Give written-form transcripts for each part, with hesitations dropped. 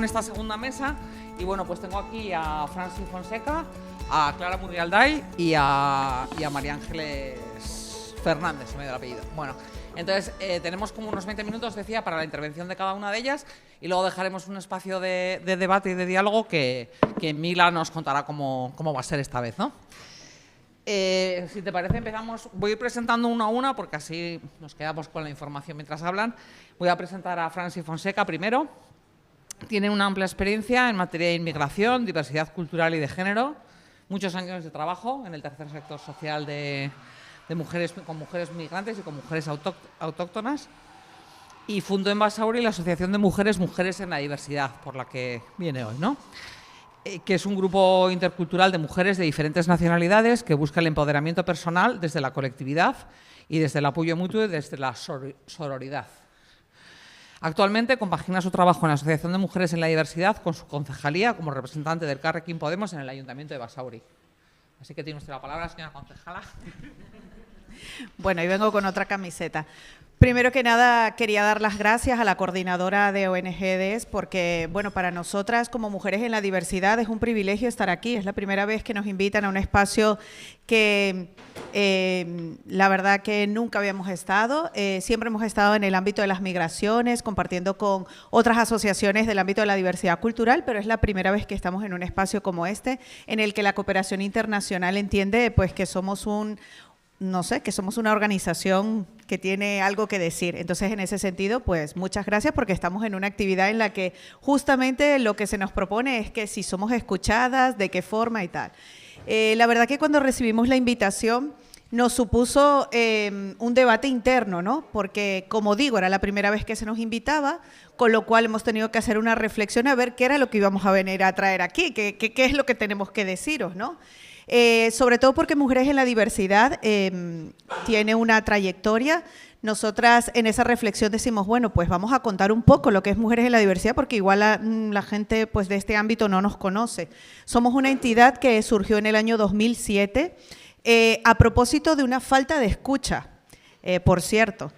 en esta segunda mesa y bueno, pues tengo aquí a Franci Fonseca, a Clara Murrialday y a María Ángeles Fernández, se me dio el apellido. Bueno, entonces tenemos como unos 20 minutos, decía, para la intervención de cada una de ellas y luego dejaremos un espacio de debate y de diálogo que Mila nos contará cómo va a ser esta vez, ¿no? Si te parece, empezamos. Voy a ir presentando una a una porque así nos quedamos con la información mientras hablan. Voy a presentar a Franci Fonseca primero. Tiene una amplia experiencia en materia de inmigración, diversidad cultural y de género, muchos años de trabajo en el tercer sector social de mujeres, con mujeres migrantes y con mujeres autóctonas, y fundó en Basauri la Asociación de Mujeres en la Diversidad, por la que viene hoy, ¿no? Que es un grupo intercultural de mujeres de diferentes nacionalidades que busca el empoderamiento personal desde la colectividad y desde el apoyo mutuo y desde la sororidad. Actualmente compagina su trabajo en la Asociación de Mujeres en la Diversidad con su concejalía como representante del Carrequín Podemos en el Ayuntamiento de Basauri. Así que tiene usted la palabra, señora concejala. Bueno, y vengo con otra camiseta. Primero que nada, quería dar las gracias a la coordinadora de ONGDES porque, bueno, para nosotras como mujeres en la diversidad es un privilegio estar aquí. Es la primera vez que nos invitan a un espacio que la verdad que nunca habíamos estado. Siempre hemos estado en el ámbito de las migraciones, compartiendo con otras asociaciones del ámbito de la diversidad cultural, pero es la primera vez que estamos en un espacio como este, en el que la cooperación internacional entiende pues que somos que somos una organización que tiene algo que decir. Entonces, en ese sentido, pues muchas gracias porque estamos en una actividad en la que justamente lo que se nos propone es que si somos escuchadas, de qué forma y tal. La verdad que cuando recibimos la invitación nos supuso un debate interno, ¿no? Porque, como digo, era la primera vez que se nos invitaba, con lo cual hemos tenido que hacer una reflexión a ver qué era lo que íbamos a venir a traer aquí, qué es lo que tenemos que deciros, ¿no? Sobre todo porque Mujeres en la Diversidad tiene una trayectoria. Nosotras en esa reflexión decimos, bueno, pues vamos a contar un poco lo que es Mujeres en la Diversidad porque igual la gente pues, de este ámbito no nos conoce. Somos una entidad que surgió en el año 2007 a propósito de una falta de escucha, por cierto.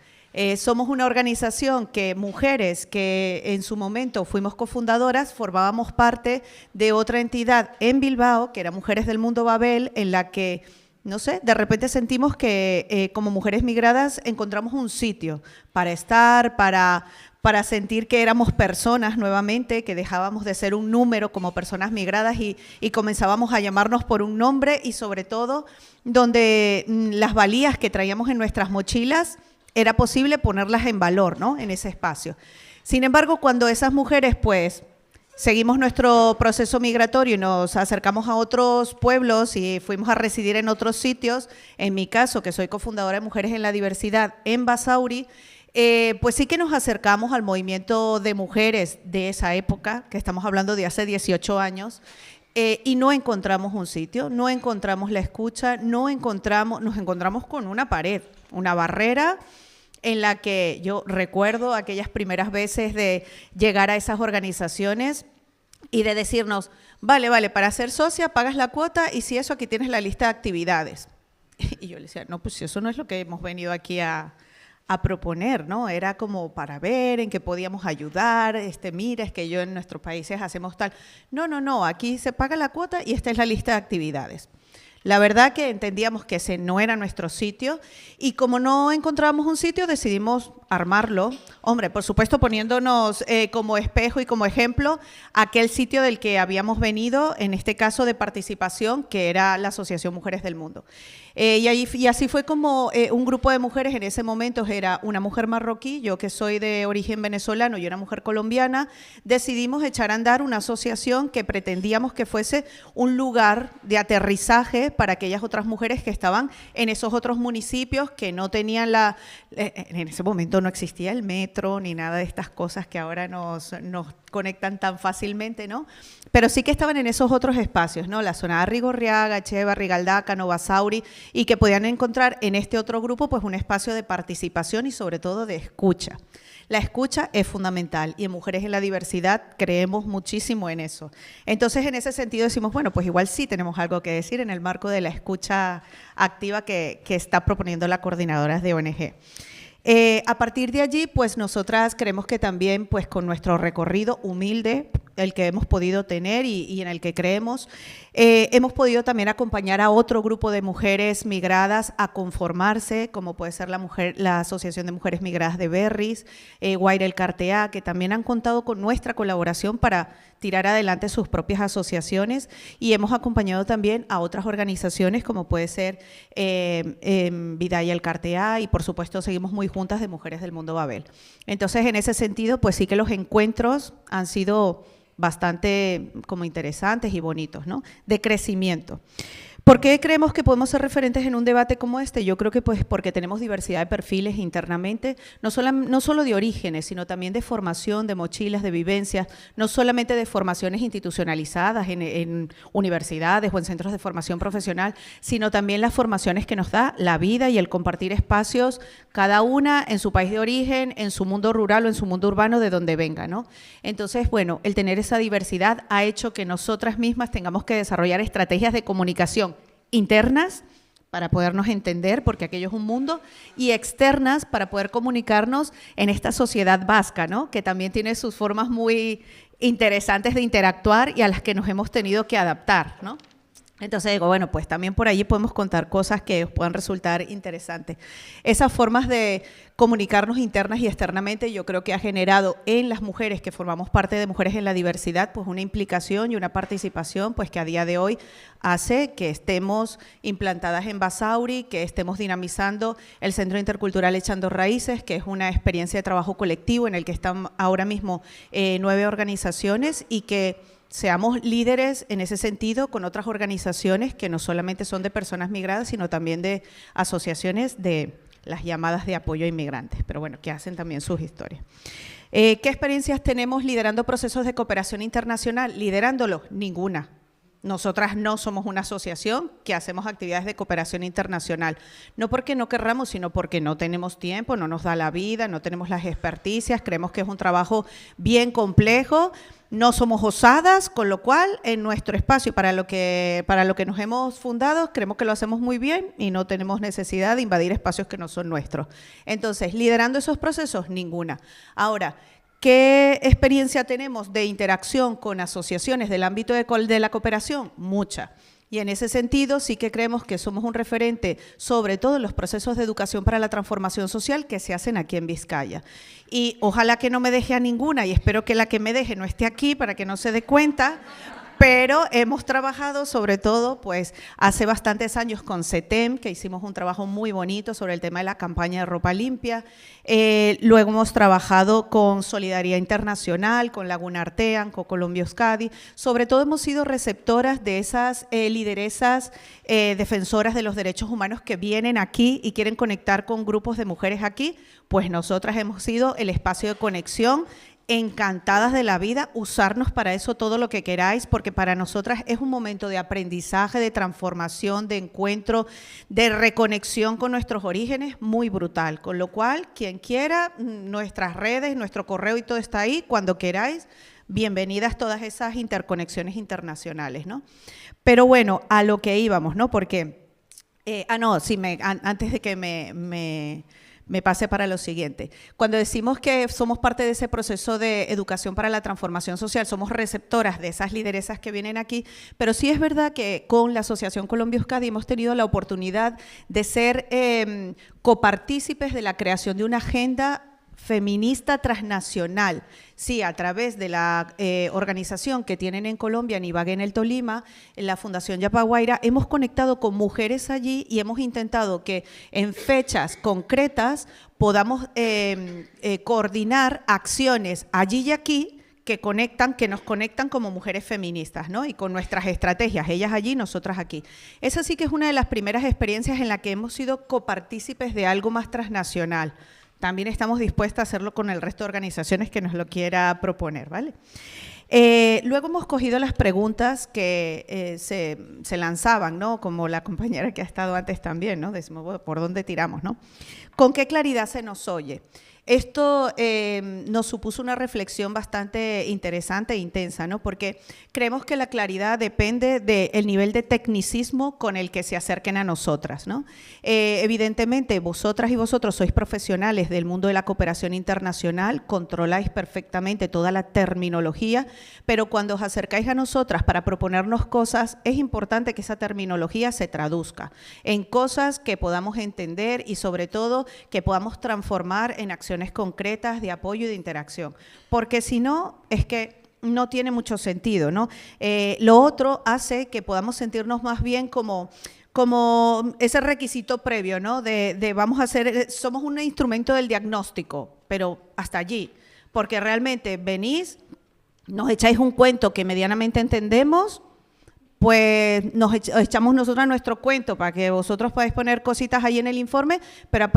Somos una organización que mujeres que en su momento fuimos cofundadoras, formábamos parte de otra entidad en Bilbao, que era Mujeres del Mundo Babel, en la que, no sé, de repente sentimos que como mujeres migradas encontramos un sitio para estar, para sentir que éramos personas nuevamente, que dejábamos de ser un número como personas migradas y comenzábamos a llamarnos por un nombre y sobre todo donde las valías que traíamos en nuestras mochilas era posible ponerlas en valor, ¿no? En ese espacio. Sin embargo, cuando esas mujeres, pues, seguimos nuestro proceso migratorio y nos acercamos a otros pueblos y fuimos a residir en otros sitios, en mi caso, que soy cofundadora de Mujeres en la Diversidad en Basauri, pues sí que nos acercamos al movimiento de mujeres de esa época, que estamos hablando de hace 18 años, y no encontramos un sitio, no encontramos la escucha, nos encontramos con una pared, una barrera, en la que yo recuerdo aquellas primeras veces de llegar a esas organizaciones y de decirnos, vale, para ser socia pagas la cuota y si eso aquí tienes la lista de actividades. Y yo le decía, no, pues eso no es lo que hemos venido aquí a proponer, ¿no? Era como para ver en qué podíamos ayudar, mira, es que yo en nuestros países hacemos tal. No, aquí se paga la cuota y esta es la lista de actividades. La verdad que entendíamos que ese no era nuestro sitio y como no encontrábamos un sitio decidimos armarlo. Hombre, por supuesto poniéndonos como espejo y como ejemplo aquel sitio del que habíamos venido, en este caso de participación, que era la Asociación Mujeres del Mundo. Y así fue como un grupo de mujeres, en ese momento era una mujer marroquí, yo que soy de origen venezolano y una mujer colombiana, decidimos echar a andar una asociación que pretendíamos que fuese un lugar de aterrizaje para aquellas otras mujeres que estaban en esos otros municipios que no tenían en ese momento no existía el metro ni nada de estas cosas que ahora nos conectan tan fácilmente, ¿no? Pero sí que estaban en esos otros espacios, ¿no? La zona de Arrigorriaga, Echevarri, Galdácano, Basauri, y que podían encontrar en este otro grupo pues un espacio de participación y sobre todo de escucha. La escucha es fundamental y en Mujeres en la Diversidad creemos muchísimo en eso. Entonces, en ese sentido decimos, bueno, pues igual sí tenemos algo que decir en el marco de la escucha activa que está proponiendo la coordinadora de ONG. A partir de allí, pues nosotras creemos que también, pues con nuestro recorrido humilde, el que hemos podido tener y en el que creemos. Hemos podido también acompañar a otro grupo de mujeres migradas a conformarse, como puede ser la Asociación de Mujeres Migradas de Berris, Guaira el Cartea, que también han contado con nuestra colaboración para tirar adelante sus propias asociaciones, y hemos acompañado también a otras organizaciones como puede ser Vidaya el Cartea, y por supuesto seguimos muy juntas de Mujeres del Mundo Babel. Entonces, en ese sentido, pues sí que los encuentros han sido bastante como interesantes y bonitos, ¿no? De crecimiento. ¿Por qué creemos que podemos ser referentes en un debate como este? Yo creo que pues porque tenemos diversidad de perfiles internamente, no solo de orígenes, sino también de formación, de mochilas, de vivencias, no solamente de formaciones institucionalizadas en universidades o en centros de formación profesional, sino también las formaciones que nos da la vida y el compartir espacios, cada una en su país de origen, en su mundo rural o en su mundo urbano, de donde venga, ¿no? Entonces, bueno, el tener esa diversidad ha hecho que nosotras mismas tengamos que desarrollar estrategias de comunicación internas para podernos entender, porque aquello es un mundo, y externas para poder comunicarnos en esta sociedad vasca, ¿no? Que también tiene sus formas muy interesantes de interactuar y a las que nos hemos tenido que adaptar, ¿no? Entonces digo, bueno, pues también por allí podemos contar cosas que os puedan resultar interesantes. Esas formas de comunicarnos internas y externamente yo creo que ha generado en las mujeres que formamos parte de Mujeres en la Diversidad pues una implicación y una participación pues que a día de hoy hace que estemos implantadas en Basauri, que estemos dinamizando el Centro Intercultural Echando Raíces, que es una experiencia de trabajo colectivo en el que están ahora mismo 9 organizaciones, y que seamos líderes en ese sentido con otras organizaciones que no solamente son de personas migradas, sino también de asociaciones de las llamadas de apoyo a inmigrantes, pero bueno, que hacen también sus historias. ¿Qué experiencias tenemos liderando procesos de cooperación internacional? Liderándolos, ninguna. Nosotras no somos una asociación que hacemos actividades de cooperación internacional, no porque no querramos, sino porque no tenemos tiempo, no nos da la vida, no tenemos las experticias, creemos que es un trabajo bien complejo, no somos osadas, con lo cual en nuestro espacio para lo que nos hemos fundado creemos que lo hacemos muy bien y no tenemos necesidad de invadir espacios que no son nuestros. Entonces, liderando esos procesos, ninguna. Ahora, ¿qué experiencia tenemos de interacción con asociaciones del ámbito de la cooperación? Mucha. Y en ese sentido sí que creemos que somos un referente, sobre todo en los procesos de educación para la transformación social que se hacen aquí en Vizcaya. Y ojalá que no me deje a ninguna, y espero que la que me deje no esté aquí para que no se dé cuenta, pero hemos trabajado sobre todo pues hace bastantes años con CETEM, que hicimos un trabajo muy bonito sobre el tema de la campaña de ropa limpia. Luego hemos trabajado con Solidaridad Internacional, con Laguna Artean, con Colombia Euskadi. Sobre todo hemos sido receptoras de esas lideresas defensoras de los derechos humanos que vienen aquí y quieren conectar con grupos de mujeres aquí. Pues nosotras hemos sido el espacio de conexión, encantadas de la vida, usarnos para eso todo lo que queráis, porque para nosotras es un momento de aprendizaje, de transformación, de encuentro, de reconexión con nuestros orígenes muy brutal. Con lo cual, quien quiera, nuestras redes, nuestro correo y todo está ahí, cuando queráis, bienvenidas todas esas interconexiones internacionales, ¿no? Pero bueno, a lo que íbamos, ¿no? Porque, antes de que me pase para lo siguiente. Cuando decimos que somos parte de ese proceso de educación para la transformación social, somos receptoras de esas lideresas que vienen aquí, pero sí es verdad que con la Asociación Colombia Euskadi hemos tenido la oportunidad de ser copartícipes de la creación de una agenda feminista transnacional. Sí, a través de la organización que tienen en Colombia, en Ibagué, en el Tolima, en la Fundación Yapaguaira, hemos conectado con mujeres allí y hemos intentado que en fechas concretas podamos coordinar acciones allí y aquí que nos conectan como mujeres feministas, ¿no? Y con nuestras estrategias, ellas allí, nosotras aquí. Esa sí que es una de las primeras experiencias en la que hemos sido copartícipes de algo más transnacional. También estamos dispuestas a hacerlo con el resto de organizaciones que nos lo quiera proponer, ¿vale? Luego hemos cogido las preguntas que se lanzaban, ¿no? Como la compañera que ha estado antes también, ¿no? Decimos, bueno, ¿por dónde tiramos, no? ¿Con qué claridad se nos oye? Esto nos supuso una reflexión bastante interesante e intensa, ¿no? Porque creemos que la claridad depende del nivel de tecnicismo con el que se acerquen a nosotras, ¿no? Evidentemente, vosotras y vosotros sois profesionales del mundo de la cooperación internacional, controláis perfectamente toda la terminología, pero cuando os acercáis a nosotras para proponernos cosas, es importante que esa terminología se traduzca en cosas que podamos entender y sobre todo que podamos transformar en acciones concretas de apoyo y de interacción, porque si no, es que no tiene mucho sentido, ¿no? Lo otro hace que podamos sentirnos más bien como ese requisito previo, ¿no? De vamos a hacer, somos un instrumento del diagnóstico, pero hasta allí, porque realmente venís, nos echáis un cuento que medianamente entendemos, pues nos echamos nosotros nuestro cuento para que vosotros podáis poner cositas ahí en el informe, pero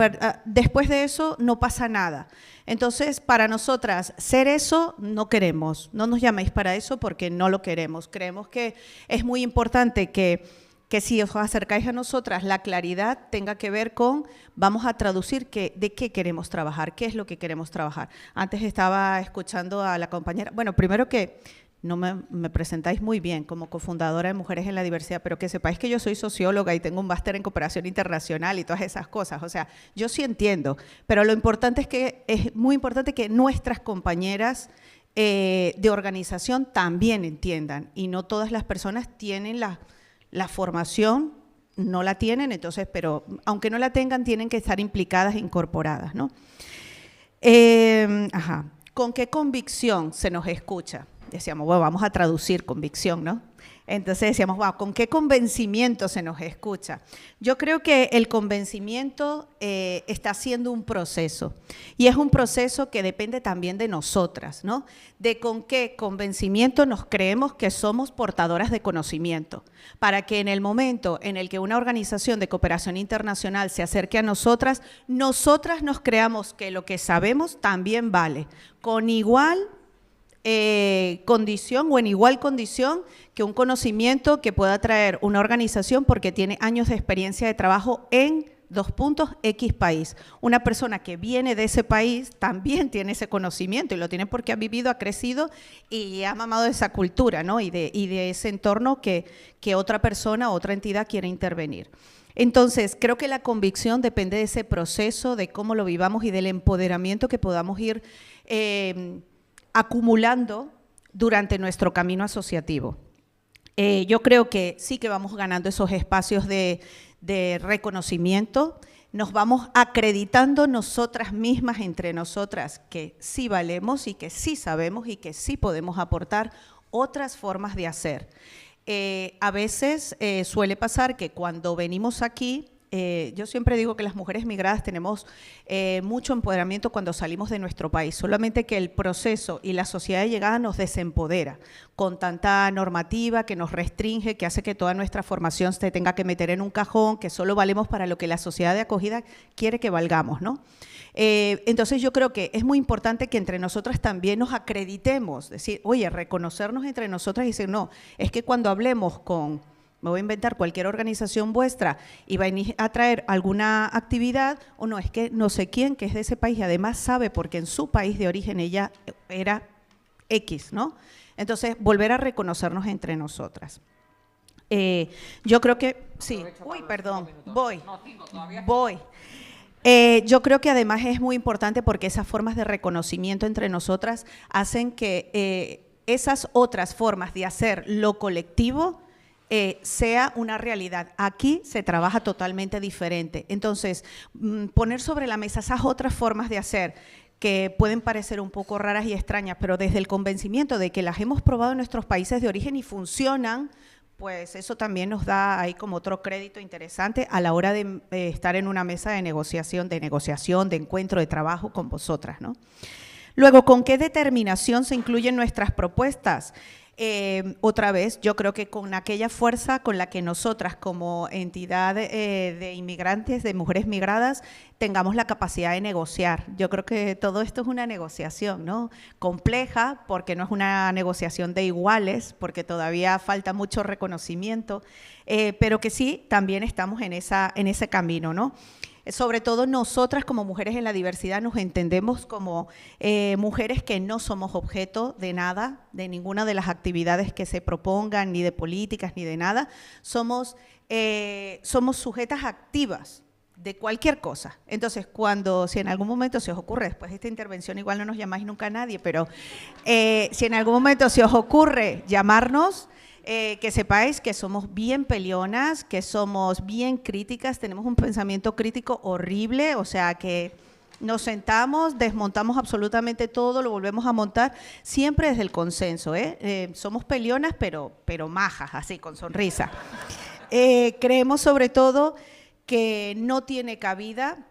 después de eso no pasa nada. Entonces, para nosotras, ser eso no queremos, no nos llaméis para eso porque no lo queremos. Creemos que es muy importante que si os acercáis a nosotras, la claridad tenga que ver con, vamos a traducir de qué queremos trabajar, qué es lo que queremos trabajar. Antes estaba escuchando a la compañera, bueno, primero que no me presentáis muy bien como cofundadora de Mujeres en la Diversidad, pero que sepáis que yo soy socióloga y tengo un máster en cooperación internacional y todas esas cosas. O sea, yo sí entiendo, pero lo importante es que es muy importante que nuestras compañeras de organización también entiendan, y no todas las personas tienen la formación, no la tienen, entonces, pero aunque no la tengan, tienen que estar implicadas e incorporadas, ¿no? ¿Con qué convicción se nos escucha? Decíamos, bueno, vamos a traducir convicción, ¿no? Entonces decíamos, wow, ¿con qué convencimiento se nos escucha? Yo creo que el convencimiento está siendo un proceso, y es un proceso que depende también de nosotras, ¿no? De con qué convencimiento nos creemos que somos portadoras de conocimiento, para que en el momento en el que una organización de cooperación internacional se acerque a nosotras, nosotras nos creamos que lo que sabemos también vale, con igual condición o en igual condición que un conocimiento que pueda traer una organización porque tiene años de experiencia de trabajo en X país. Una persona que viene de ese país también tiene ese conocimiento y lo tiene porque ha vivido, ha crecido y ha mamado de esa cultura, ¿no? y de ese entorno que otra persona, otra entidad quiere intervenir. Entonces, creo que la convicción depende de ese proceso, de cómo lo vivamos y del empoderamiento que podamos ir acumulando durante nuestro camino asociativo. Yo creo que sí que vamos ganando esos espacios de reconocimiento, nos vamos acreditando nosotras mismas entre nosotras que sí valemos y que sí sabemos y que sí podemos aportar otras formas de hacer. A veces suele pasar que cuando venimos aquí, yo siempre digo que las mujeres migradas tenemos mucho empoderamiento cuando salimos de nuestro país, solamente que el proceso y la sociedad de llegada nos desempodera con tanta normativa que nos restringe, que hace que toda nuestra formación se tenga que meter en un cajón, que solo valemos para lo que la sociedad de acogida quiere que valgamos, ¿no? Entonces yo creo que es muy importante que entre nosotras también nos acreditemos, decir, oye, reconocernos entre nosotras y decir, no, es que cuando hablemos con, me voy a inventar cualquier organización vuestra y va a traer alguna actividad, o no, es que no sé quién que es de ese país y además sabe porque en su país de origen ella era X, ¿no? Entonces, volver a reconocernos entre nosotras. Yo creo que, sí, uy, perdón, voy. Yo creo que además es muy importante porque esas formas de reconocimiento entre nosotras hacen que esas otras formas de hacer lo colectivo sea una realidad. Aquí se trabaja totalmente diferente. Entonces, poner sobre la mesa esas otras formas de hacer que pueden parecer un poco raras y extrañas, pero desde el convencimiento de que las hemos probado en nuestros países de origen y funcionan, pues eso también nos da ahí como otro crédito interesante a la hora de estar en una mesa de negociación, de encuentro, de trabajo con vosotras, ¿no? Luego, ¿con qué determinación se incluyen nuestras propuestas? Otra vez, yo creo que con aquella fuerza con la que nosotras como entidad de inmigrantes, de mujeres migradas, tengamos la capacidad de negociar. Yo creo que todo esto es una negociación, ¿no? Compleja, porque no es una negociación de iguales, porque todavía falta mucho reconocimiento, pero que sí, también estamos en ese camino, ¿no? sobre todo nosotras como mujeres en la diversidad nos entendemos como mujeres que no somos objeto de nada, de ninguna de las actividades que se propongan, ni de políticas, ni de nada. Somos sujetas activas de cualquier cosa. Entonces, si en algún momento se os ocurre, después de esta intervención igual no nos llamáis nunca a nadie, pero si en algún momento se os ocurre llamarnos, que sepáis que somos bien peleonas, que somos bien críticas, tenemos un pensamiento crítico horrible, o sea que nos sentamos, desmontamos absolutamente todo, lo volvemos a montar, siempre desde el consenso, somos peleonas, pero majas, así, con sonrisa. Creemos sobre todo que no tiene cabida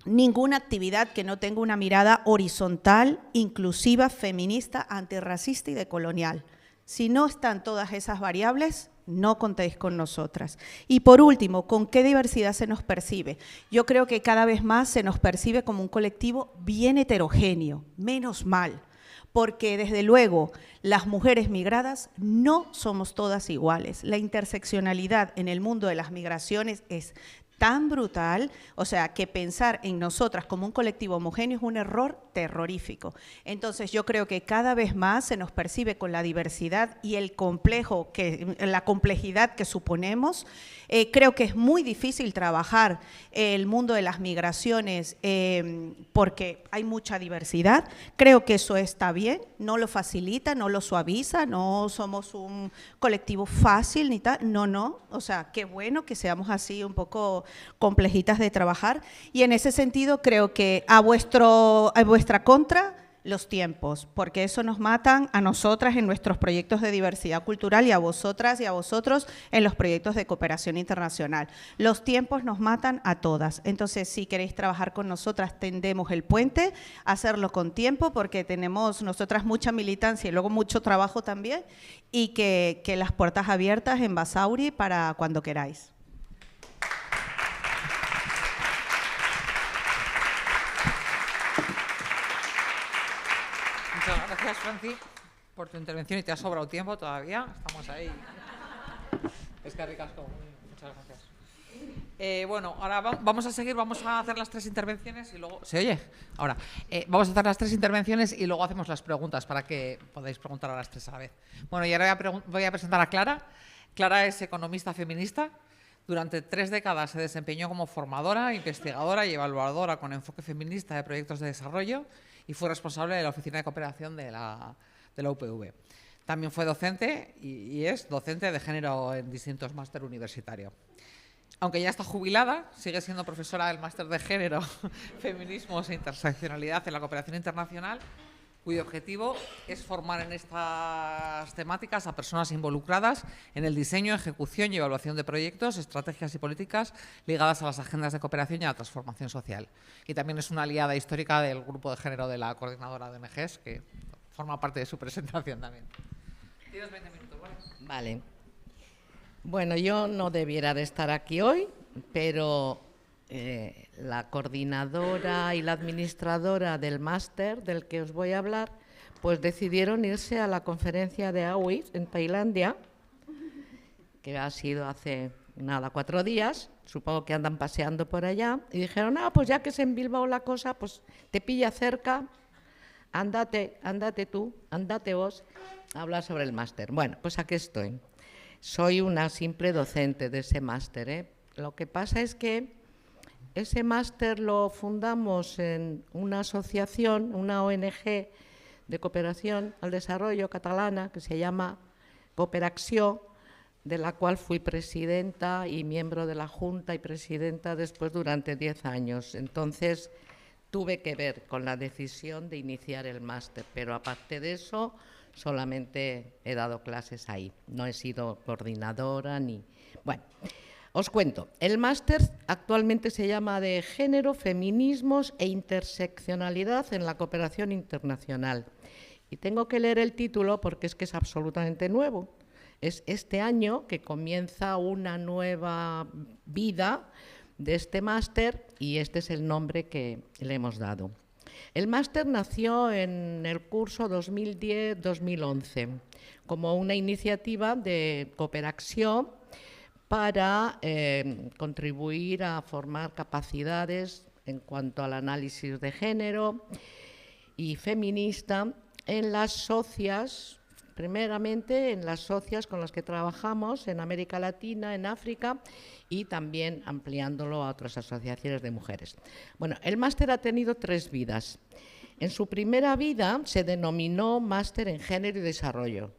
ninguna actividad que no tenga una mirada horizontal, inclusiva, feminista, antirracista y decolonial. Si no están todas esas variables, no contéis con nosotras. Y por último, ¿con qué diversidad se nos percibe? Yo creo que cada vez más se nos percibe como un colectivo bien heterogéneo, menos mal, porque desde luego las mujeres migradas no somos todas iguales. La interseccionalidad en el mundo de las migraciones es tan brutal, o sea, que pensar en nosotras como un colectivo homogéneo es un error terrorífico. Entonces, yo creo que cada vez más se nos percibe con la diversidad y la complejidad que suponemos. Creo que es muy difícil trabajar el mundo de las migraciones porque hay mucha diversidad. Creo que eso está bien, no lo facilita, no lo suaviza, no somos un colectivo fácil ni tal, no, o sea, qué bueno que seamos así un poco complejitas de trabajar, y en ese sentido creo que a vuestra contra los tiempos, porque eso nos matan a nosotras en nuestros proyectos de diversidad cultural y a vosotras y a vosotros en los proyectos de cooperación internacional. Los tiempos nos matan a todas, entonces si queréis trabajar con nosotras tendemos el puente, hacerlo con tiempo porque tenemos nosotras mucha militancia y luego mucho trabajo también, y que las puertas abiertas en Basauri para cuando queráis. Muchas gracias, Franci, por tu intervención, y te ha sobrado tiempo todavía, estamos ahí. Es que ricasco, muchas gracias. Bueno, ahora vamos a seguir, vamos a hacer las 3 intervenciones y luego… ¿Se oye? Ahora. Vamos a hacer las 3 intervenciones y luego hacemos las preguntas para que podáis preguntar a las 3 a la vez. Bueno, y ahora voy a presentar a Clara. Clara es economista feminista. Durante 3 décadas se desempeñó como formadora, investigadora y evaluadora con enfoque feminista de proyectos de desarrollo y fue responsable de la Oficina de Cooperación de la UPV. También fue docente y es docente de género en distintos máster universitarios. Aunque ya está jubilada, sigue siendo profesora del máster de género, feminismos e interseccionalidad en la cooperación internacional, cuyo objetivo es formar en estas temáticas a personas involucradas en el diseño, ejecución y evaluación de proyectos, estrategias y políticas ligadas a las agendas de cooperación y a la transformación social. Y también es una aliada histórica del grupo de género de la coordinadora de ONGs, que forma parte de su presentación también. Tienes 20 minutos, ¿vale? Vale. Bueno, yo no debiera de estar aquí hoy, pero la coordinadora y la administradora del máster del que os voy a hablar, pues decidieron irse a la conferencia de AWIS en Tailandia, que ha sido hace 4 días, supongo que andan paseando por allá, y dijeron, pues ya que es en Bilbao la cosa, pues te pilla cerca, ándate vos a hablar sobre el máster. Bueno, pues aquí estoy. Soy una simple docente de ese máster, Lo que pasa es que ese máster lo fundamos en una asociación, una ONG de cooperación al desarrollo catalana que se llama Cooperacció, de la cual fui presidenta y miembro de la Junta y presidenta después durante 10 años. Entonces tuve que ver con la decisión de iniciar el máster, pero aparte de eso solamente he dado clases ahí. No he sido coordinadora ni… Bueno, os cuento. El máster actualmente se llama de Género, Feminismos e Interseccionalidad en la Cooperación Internacional. Y tengo que leer el título porque es que es absolutamente nuevo. Es este año que comienza una nueva vida de este máster y este es el nombre que le hemos dado. El máster nació en el curso 2010-2011 como una iniciativa de Cooperacció para contribuir a formar capacidades en cuanto al análisis de género y feminista en las socias, primeramente en las socias con las que trabajamos en América Latina, en África, y también ampliándolo a otras asociaciones de mujeres. Bueno, el máster ha tenido 3 vidas. En su primera vida se denominó Máster en Género y Desarrollo,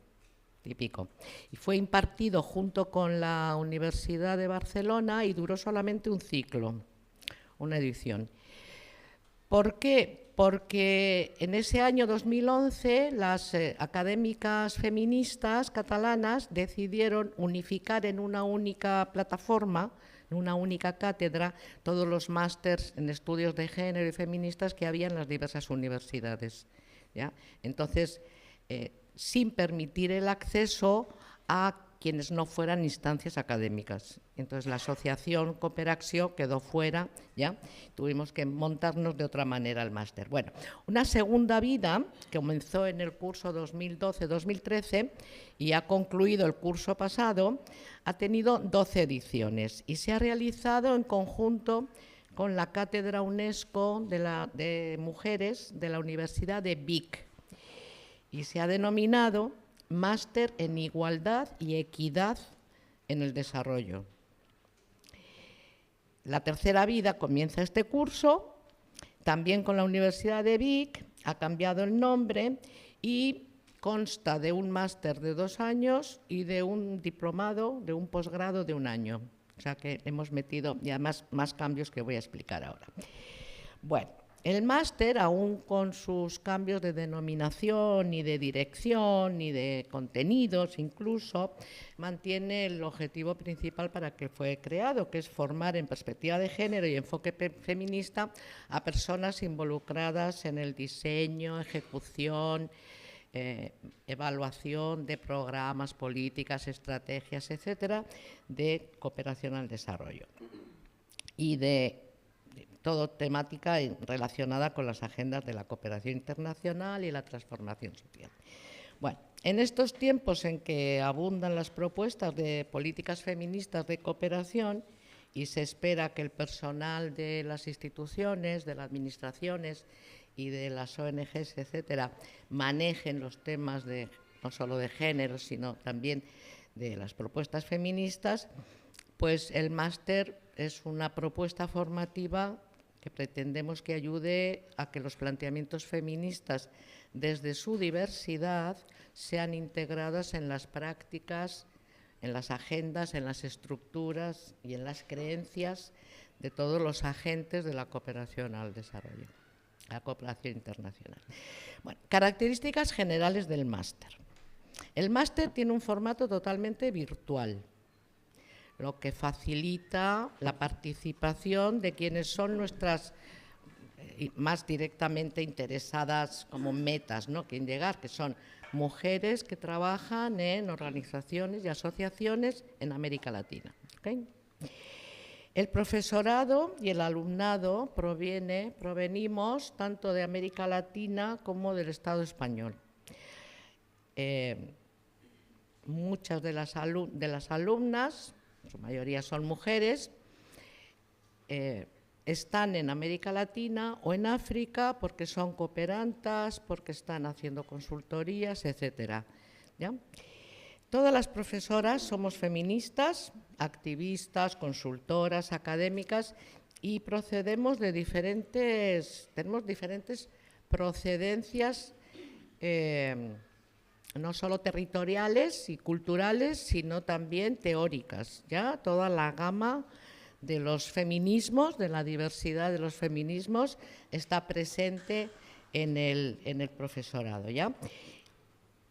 típico, y fue impartido junto con la Universidad de Barcelona y duró solamente un ciclo, una edición. ¿Por qué? Porque en ese año 2011 las académicas feministas catalanas decidieron unificar en una única plataforma, en una única cátedra, todos los másters en estudios de género y feministas que había en las diversas universidades, ¿ya? Entonces, sin permitir el acceso a quienes no fueran instancias académicas. Entonces, la asociación Cooperaxio quedó fuera, ¿ya? Tuvimos que montarnos de otra manera el máster. Bueno, una segunda vida que comenzó en el curso 2012-2013 y ha concluido el curso pasado, ha tenido 12 ediciones y se ha realizado en conjunto con la Cátedra UNESCO de Mujeres de la Universidad de Vic y se ha denominado Máster en Igualdad y Equidad en el Desarrollo. La tercera vida comienza este curso, también con la Universidad de Vic, ha cambiado el nombre y consta de un máster de 2 años y de un diplomado, de un posgrado de 1 año. O sea que hemos metido ya más cambios que voy a explicar ahora. Bueno. El máster, aún con sus cambios de denominación y de dirección y de contenidos incluso, mantiene el objetivo principal para que fue creado, que es formar en perspectiva de género y enfoque feminista a personas involucradas en el diseño, ejecución, evaluación de programas, políticas, estrategias, etcétera, de cooperación al desarrollo y de todo temática relacionada con las agendas de la cooperación internacional y la transformación social. Bueno, en estos tiempos en que abundan las propuestas de políticas feministas de cooperación y se espera que el personal de las instituciones, de las administraciones y de las ONGs, etcétera, manejen los temas no solo de género, sino también de las propuestas feministas, pues el máster es una propuesta formativa que pretendemos que ayude a que los planteamientos feministas desde su diversidad sean integradas en las prácticas, en las agendas, en las estructuras y en las creencias de todos los agentes de la cooperación al desarrollo, la cooperación internacional. Bueno, características generales del máster. El máster tiene un formato totalmente virtual, lo que facilita la participación de quienes son nuestras más directamente interesadas como metas, ¿no?, que en llegar, que son mujeres que trabajan en organizaciones y asociaciones en América Latina. ¿Okay? El profesorado y el alumnado provenimos tanto de América Latina como del Estado español. Muchas de las alumnas, su mayoría son mujeres, están en América Latina o en África porque son cooperantas, porque están haciendo consultorías, etcétera. ¿Ya? Todas las profesoras somos feministas, activistas, consultoras, académicas y tenemos diferentes procedencias, no solo territoriales y culturales, sino también teóricas, ¿ya? Toda la gama de los feminismos, de la diversidad de los feminismos, está presente en el profesorado, ¿ya?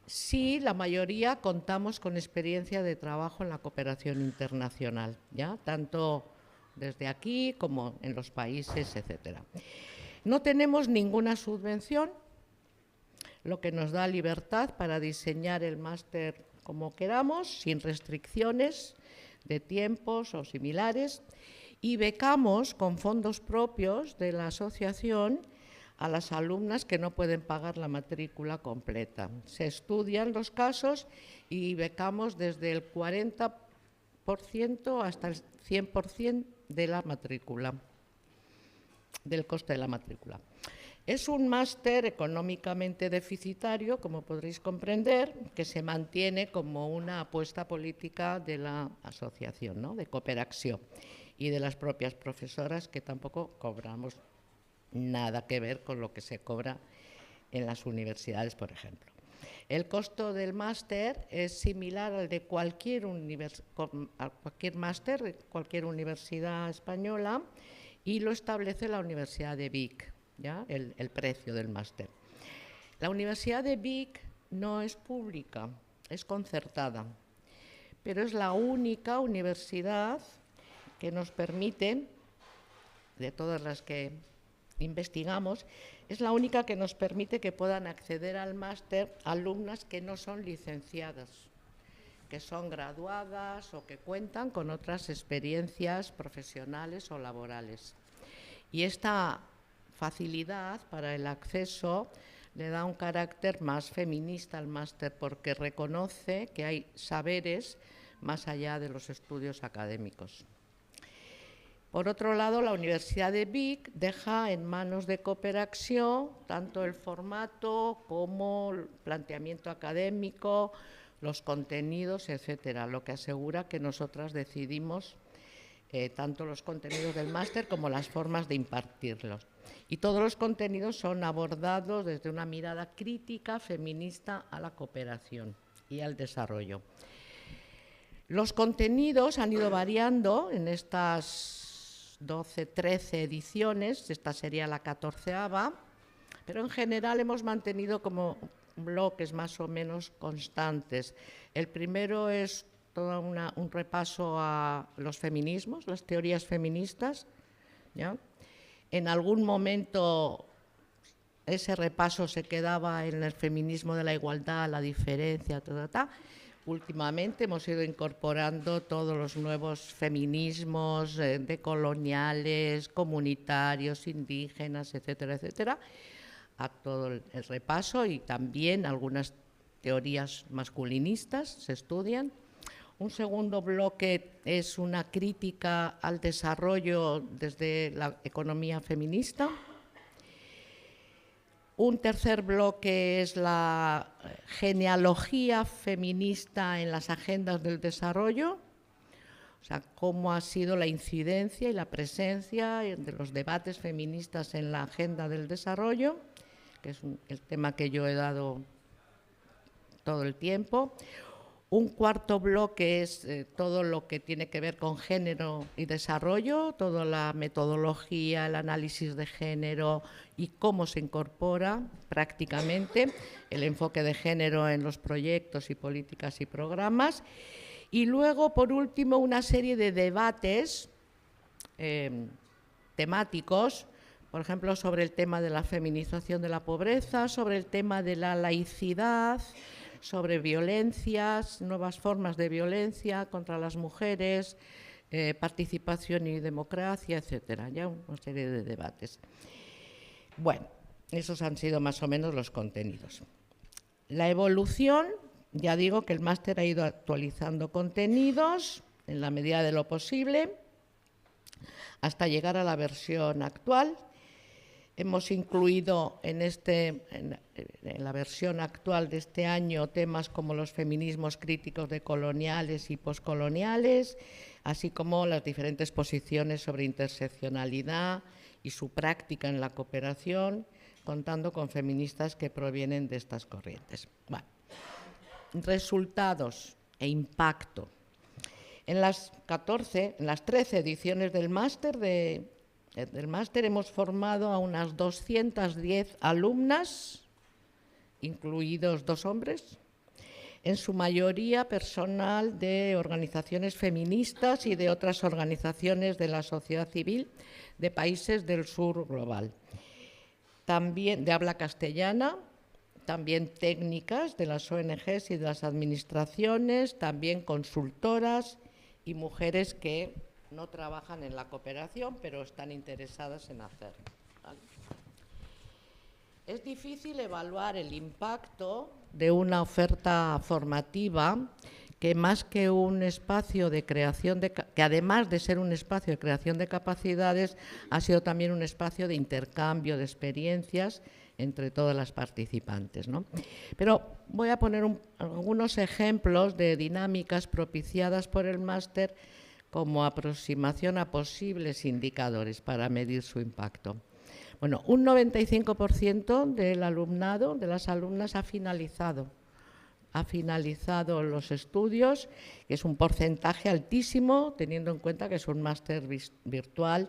Sí, la mayoría contamos con experiencia de trabajo en la cooperación internacional, ¿ya? Tanto desde aquí como en los países, etcétera. No tenemos ninguna subvención, lo que nos da libertad para diseñar el máster como queramos, sin restricciones de tiempos o similares, y becamos con fondos propios de la asociación a las alumnas que no pueden pagar la matrícula completa. Se estudian los casos y becamos desde el 40% hasta el 100% de la matrícula, del coste de la matrícula. Es un máster económicamente deficitario, como podréis comprender, que se mantiene como una apuesta política de la asociación, ¿no?, de Cooperación, y de las propias profesoras, que tampoco cobramos nada que ver con lo que se cobra en las universidades, por ejemplo. El costo del máster es similar al de cualquier máster de cualquier universidad española, y lo establece la Universidad de Vic, ¿ya?, el precio del máster. La Universidad de Vic no es pública, es concertada, pero es la única universidad que nos permite, de todas las que investigamos, es la única que nos permite que puedan acceder al máster alumnas que no son licenciadas, que son graduadas o que cuentan con otras experiencias profesionales o laborales. Y esta facilidad para el acceso le da un carácter más feminista al máster, porque reconoce que hay saberes más allá de los estudios académicos. Por otro lado, la Universidad de Vic deja en manos de Cooperación tanto el formato como el planteamiento académico, los contenidos, etcétera, lo que asegura que nosotras decidimos tanto los contenidos del máster como las formas de impartirlos. Y todos los contenidos son abordados desde una mirada crítica, feminista, a la cooperación y al desarrollo. Los contenidos han ido variando en estas 12, 13 ediciones, esta sería la 14ª, pero en general hemos mantenido como bloques más o menos constantes. El primero es todo un repaso a los feminismos, las teorías feministas, ¿ya? En algún momento ese repaso se quedaba en el feminismo de la igualdad, la diferencia, Últimamente hemos ido incorporando todos los nuevos feminismos decoloniales, comunitarios, indígenas, etcétera, etcétera, a todo el repaso, y también algunas teorías masculinistas se estudian. Un segundo bloque es una crítica al desarrollo desde la economía feminista. Un tercer bloque es la genealogía feminista en las agendas del desarrollo, o sea, cómo ha sido la incidencia y la presencia de los debates feministas en la agenda del desarrollo, que es el tema que yo he dado todo el tiempo. Un cuarto bloque es todo lo que tiene que ver con género y desarrollo, toda la metodología, el análisis de género y cómo se incorpora prácticamente el enfoque de género en los proyectos y políticas y programas. Y luego, por último, una serie de debates temáticos, por ejemplo, sobre el tema de la feminización de la pobreza, sobre el tema de la laicidad, sobre violencias, nuevas formas de violencia contra las mujeres, participación y democracia, etcétera. Ya una serie de debates. Bueno, esos han sido más o menos los contenidos. La evolución, ya digo que el máster ha ido actualizando contenidos en la medida de lo posible hasta llegar a la versión actual. Hemos incluido en la versión actual de este año temas como los feminismos críticos decoloniales y poscoloniales, así como las diferentes posiciones sobre interseccionalidad y su práctica en la cooperación, contando con feministas que provienen de estas corrientes. Bueno, resultados e impacto. En las 13 ediciones del máster hemos formado a unas 210 alumnas, incluidos 2 hombres, en su mayoría personal de organizaciones feministas y de otras organizaciones de la sociedad civil de países del sur global. También de habla castellana, también técnicas de las ONGs y de las administraciones, también consultoras y mujeres que no trabajan en la cooperación, pero están interesadas en hacerlo. ¿Vale? Es difícil evaluar el impacto de una oferta formativa que más que un espacio de creación que además de ser un espacio de creación de capacidades, ha sido también un espacio de intercambio de experiencias entre todas las participantes, ¿no? Pero voy a poner algunos ejemplos de dinámicas propiciadas por el máster como aproximación a posibles indicadores para medir su impacto. Bueno, un 95% del alumnado, de las alumnas, ha finalizado los estudios, que es un porcentaje altísimo, teniendo en cuenta que es un máster virtual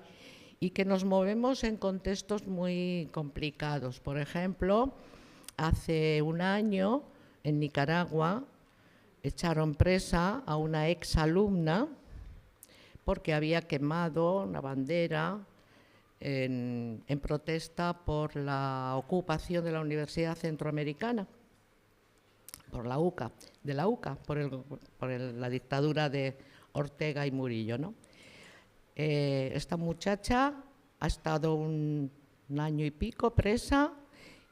y que nos movemos en contextos muy complicados. Por ejemplo, hace un año en Nicaragua echaron presa a una exalumna porque había quemado una bandera en protesta por la ocupación de la Universidad Centroamericana, por la UCA, por la dictadura de Ortega y Murillo, ¿no? Esta muchacha ha estado un año y pico presa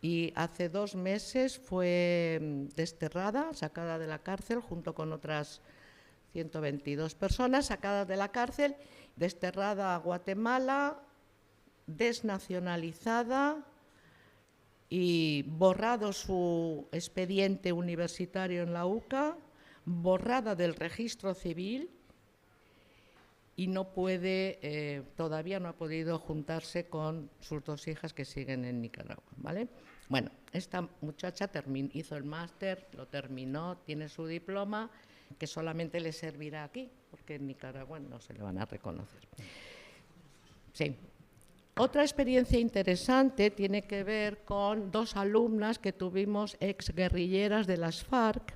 y hace 2 meses fue desterrada, sacada de la cárcel junto con otras 122 personas, sacadas de la cárcel, desterrada a Guatemala, desnacionalizada y borrado su expediente universitario en la UCA, borrada del registro civil y no puede, todavía no ha podido juntarse con sus 2 hijas que siguen en Nicaragua, ¿vale? Bueno, esta muchacha hizo el máster, lo terminó, tiene su diploma, que solamente le servirá aquí, porque en Nicaragua no se le van a reconocer. Sí. Otra experiencia interesante tiene que ver con 2 alumnas que tuvimos exguerrilleras de las FARC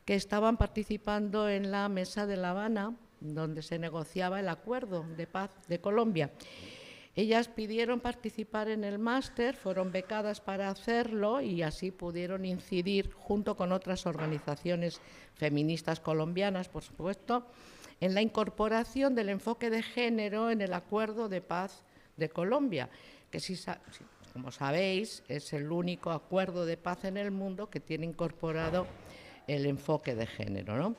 que estaban participando en la Mesa de La Habana, donde se negociaba el acuerdo de paz de Colombia. Ellas pidieron participar en el máster, fueron becadas para hacerlo y así pudieron incidir, junto con otras organizaciones feministas colombianas, por supuesto, en la incorporación del enfoque de género en el acuerdo de paz de Colombia, que como sabéis es el único acuerdo de paz en el mundo que tiene incorporado el enfoque de género, ¿no?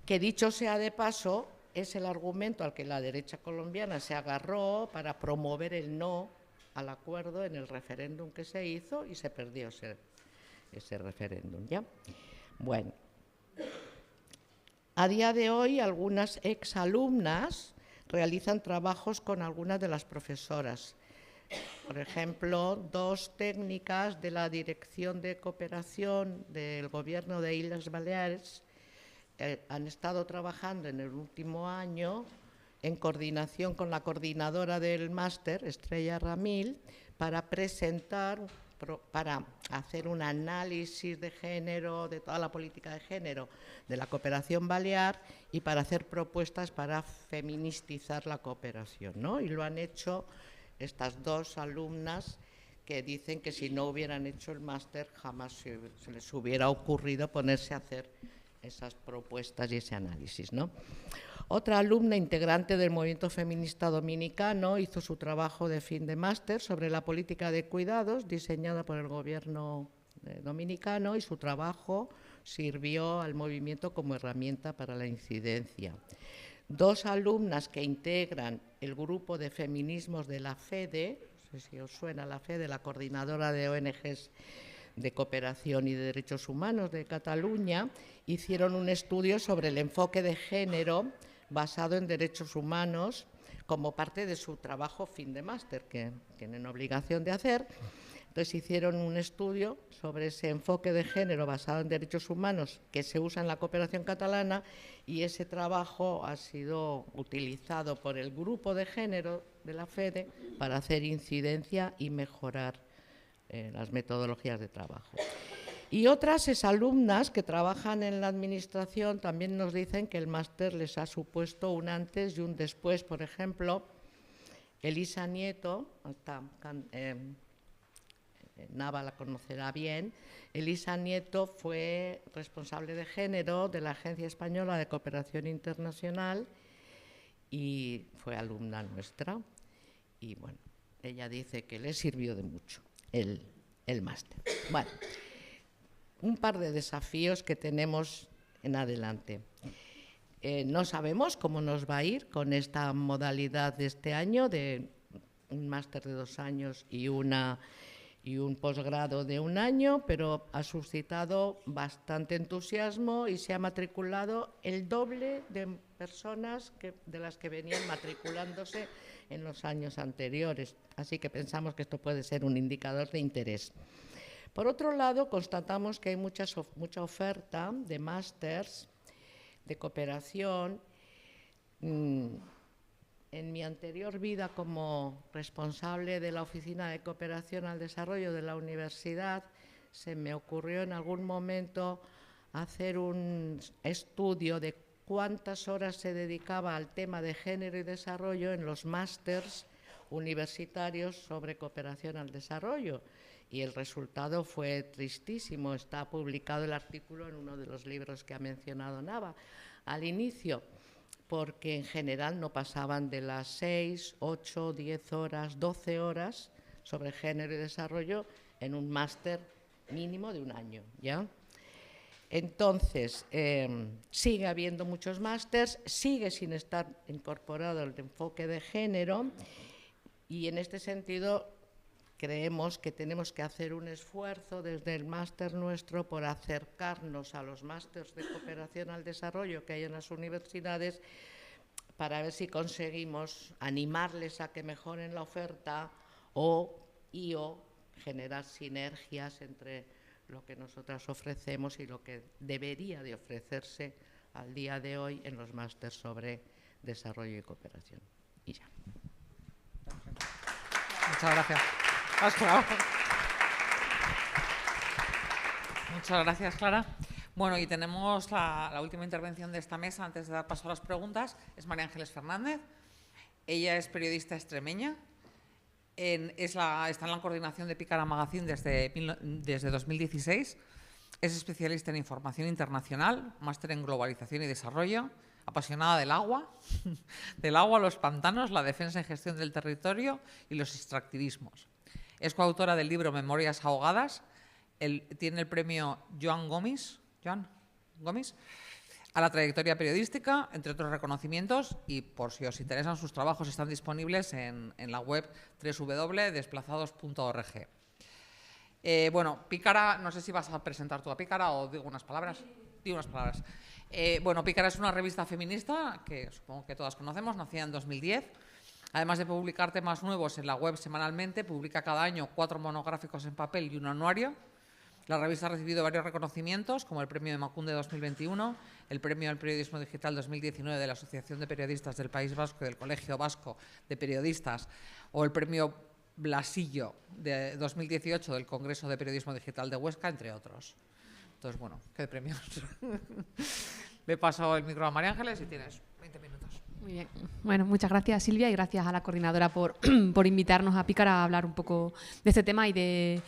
Que dicho sea de paso, es el argumento al que la derecha colombiana se agarró para promover el no al acuerdo en el referéndum que se hizo y se perdió ese referéndum, ¿ya? Bueno, a día de hoy algunas exalumnas realizan trabajos con algunas de las profesoras. Por ejemplo, 2 técnicas de la Dirección de Cooperación del Gobierno de Islas Baleares han estado trabajando en el último año en coordinación con la coordinadora del máster, Estrella Ramil, para hacer un análisis de género, de toda la política de género de la cooperación balear y para hacer propuestas para feministizar la cooperación, ¿no? Y lo han hecho estas 2 alumnas que dicen que si no hubieran hecho el máster jamás se les hubiera ocurrido ponerse a hacer esas propuestas y ese análisis, ¿no? Otra alumna integrante del movimiento feminista dominicano hizo su trabajo de fin de máster sobre la política de cuidados diseñada por el gobierno dominicano y su trabajo sirvió al movimiento como herramienta para la incidencia. 2 alumnas que integran el grupo de feminismos de la FEDE, no sé si os suena la FEDE, la coordinadora de ONGs de Cooperación y de Derechos Humanos de Cataluña, hicieron un estudio sobre el enfoque de género basado en derechos humanos como parte de su trabajo fin de máster, que tienen obligación de hacer. Entonces hicieron un estudio sobre ese enfoque de género basado en derechos humanos que se usa en la cooperación catalana y ese trabajo ha sido utilizado por el grupo de género de la FEDE para hacer incidencia y mejorar las metodologías de trabajo. Y otras exalumnas que trabajan en la administración también nos dicen que el máster les ha supuesto un antes y un después. Por ejemplo, Elisa Nieto, Nava la conocerá bien, Elisa Nieto fue responsable de género de la Agencia Española de Cooperación Internacional y fue alumna nuestra. Y bueno, ella dice que le sirvió de mucho el máster. Bueno, un par de desafíos que tenemos en adelante. No sabemos cómo nos va a ir con esta modalidad de este año, de un máster de 2 años y un posgrado de 1 año, pero ha suscitado bastante entusiasmo y se ha matriculado el doble de personas de las que venían matriculándose en los años anteriores. Así que pensamos que esto puede ser un indicador de interés. Por otro lado, constatamos que hay mucha oferta de másters de cooperación. En mi anterior vida como responsable de la Oficina de Cooperación al Desarrollo de la universidad, se me ocurrió en algún momento hacer un estudio de cuántas horas se dedicaba al tema de género y desarrollo en los másters universitarios sobre cooperación al desarrollo. Y el resultado fue tristísimo. Está publicado el artículo en uno de los libros que ha mencionado Nava al inicio, porque en general no pasaban de las 6, 8, 10 horas, 12 horas sobre género y desarrollo en un máster mínimo de 1 año, ¿ya? Entonces, sigue habiendo muchos másters, sigue sin estar incorporado el enfoque de género, y en este sentido creemos que tenemos que hacer un esfuerzo desde el máster nuestro por acercarnos a los másters de cooperación al desarrollo que hay en las universidades, para ver si conseguimos animarles a que mejoren la oferta o generar sinergias entre lo que nosotras ofrecemos y lo que debería de ofrecerse al día de hoy en los másters sobre desarrollo y cooperación. Y ya. Muchas gracias. Muchas gracias, Clara. Bueno, y tenemos la última intervención de esta mesa, antes de dar paso a las preguntas, es María Ángeles Fernández. Ella es periodista extremeña, está en la coordinación de Pícara Magazine desde 2016, es especialista en información internacional, máster en globalización y desarrollo, apasionada del agua, los pantanos, la defensa y gestión del territorio y los extractivismos. Es coautora del libro Memorias ahogadas, tiene el premio Joan Gomis a la trayectoria periodística, entre otros reconocimientos, y por si os interesan sus trabajos están disponibles en la web www.desplazados.org. Bueno, Pícara, no sé si vas a presentar tú a Pícara o digo unas palabras. Digo unas palabras. Bueno, Pícara es una revista feminista que supongo que todas conocemos, nacida en 2010. Además de publicar temas nuevos en la web semanalmente, publica cada año 4 monográficos en papel y un anuario. La revista ha recibido varios reconocimientos, como el Premio de Emakunde 2021, el Premio al Periodismo Digital 2019 de la Asociación de Periodistas del País Vasco y del Colegio Vasco de Periodistas, o el Premio Blasillo de 2018 del Congreso de Periodismo Digital de Huesca, entre otros. Entonces, bueno, ¿qué premios? Le paso el micro a María Ángeles y tienes 20 minutos. Muy bien. Bueno, muchas gracias, Silvia, y gracias a la coordinadora por invitarnos a Pícara a hablar un poco de este tema y de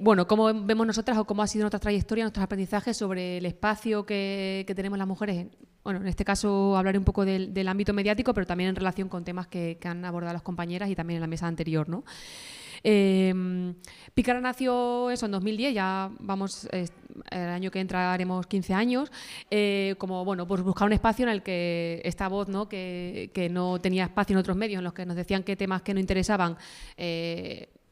bueno, cómo vemos nosotras o cómo ha sido nuestra trayectoria, nuestros aprendizajes sobre el espacio que tenemos las mujeres. Bueno, en este caso hablaré un poco del ámbito mediático, pero también en relación con temas que han abordado las compañeras y también en la mesa anterior, ¿no? Pícara nació eso en 2010, ya vamos, el año que entra haremos 15 años, como bueno, pues buscar un espacio en el que esta voz, ¿no? Que no tenía espacio en otros medios, en los que nos decían que temas que no interesaban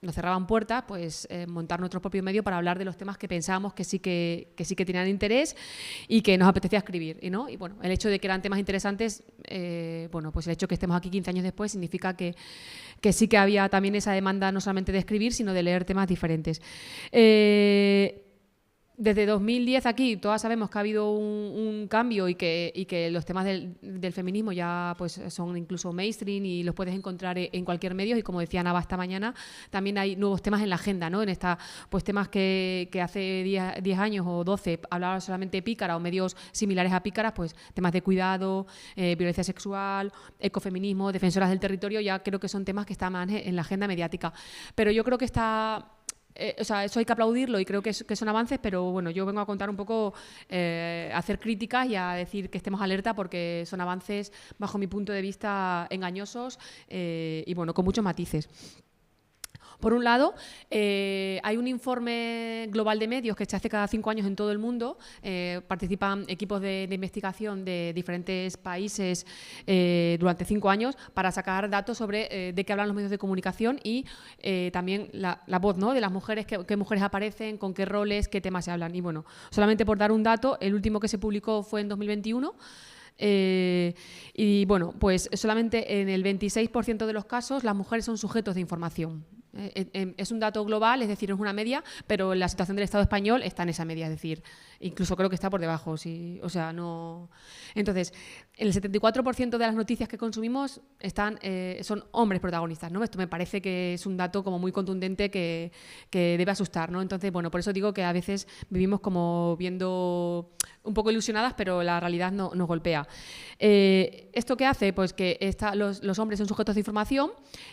nos cerraban puertas, pues montar nuestro propio medio para hablar de los temas que pensábamos que sí que tenían interés y que nos apetecía escribir, ¿no? Y bueno, el hecho de que eran temas interesantes, bueno, pues el hecho de que estemos aquí 15 años después significa que sí que había también esa demanda no solamente de escribir, sino de leer temas diferentes. Desde 2010 aquí todas sabemos que ha habido un cambio y que los temas del feminismo ya pues son incluso mainstream y los puedes encontrar en cualquier medio, y como decía Nava esta mañana, también hay nuevos temas en la agenda, ¿no? En esta, pues temas que hace 10 años o 12 hablaba solamente Pícara o medios similares a Pícara, pues temas de cuidado, violencia sexual, ecofeminismo, defensoras del territorio, ya creo que son temas que están más en la agenda mediática. Pero yo creo que está... o sea, eso hay que aplaudirlo y creo que son avances, pero bueno, yo vengo a contar un poco, a hacer críticas y a decir que estemos alerta porque son avances, bajo mi punto de vista, engañosos y bueno, con muchos matices. Por un lado, hay un informe global de medios que se hace cada 5 años en todo el mundo. Participan equipos de investigación de diferentes países durante 5 años para sacar datos sobre de qué hablan los medios de comunicación y también la voz, ¿no?, de las mujeres, qué mujeres aparecen, con qué roles, qué temas se hablan. Y bueno, solamente por dar un dato, el último que se publicó fue en 2021. Y bueno, pues solamente en el 26% de los casos las mujeres son sujetos de información. Es un dato global, es decir, es una media, pero la situación del Estado español está en esa media, es decir, incluso creo que está por debajo, sí, o sea, no. Entonces, el 74% de las noticias que consumimos son hombres protagonistas, ¿no? Esto me parece que es un dato como muy contundente que debe asustar, ¿no? Entonces, bueno, por eso digo que a veces vivimos como viendo un poco ilusionadas, pero la realidad nos golpea. ¿Esto qué hace? Pues que los hombres son sujetos de información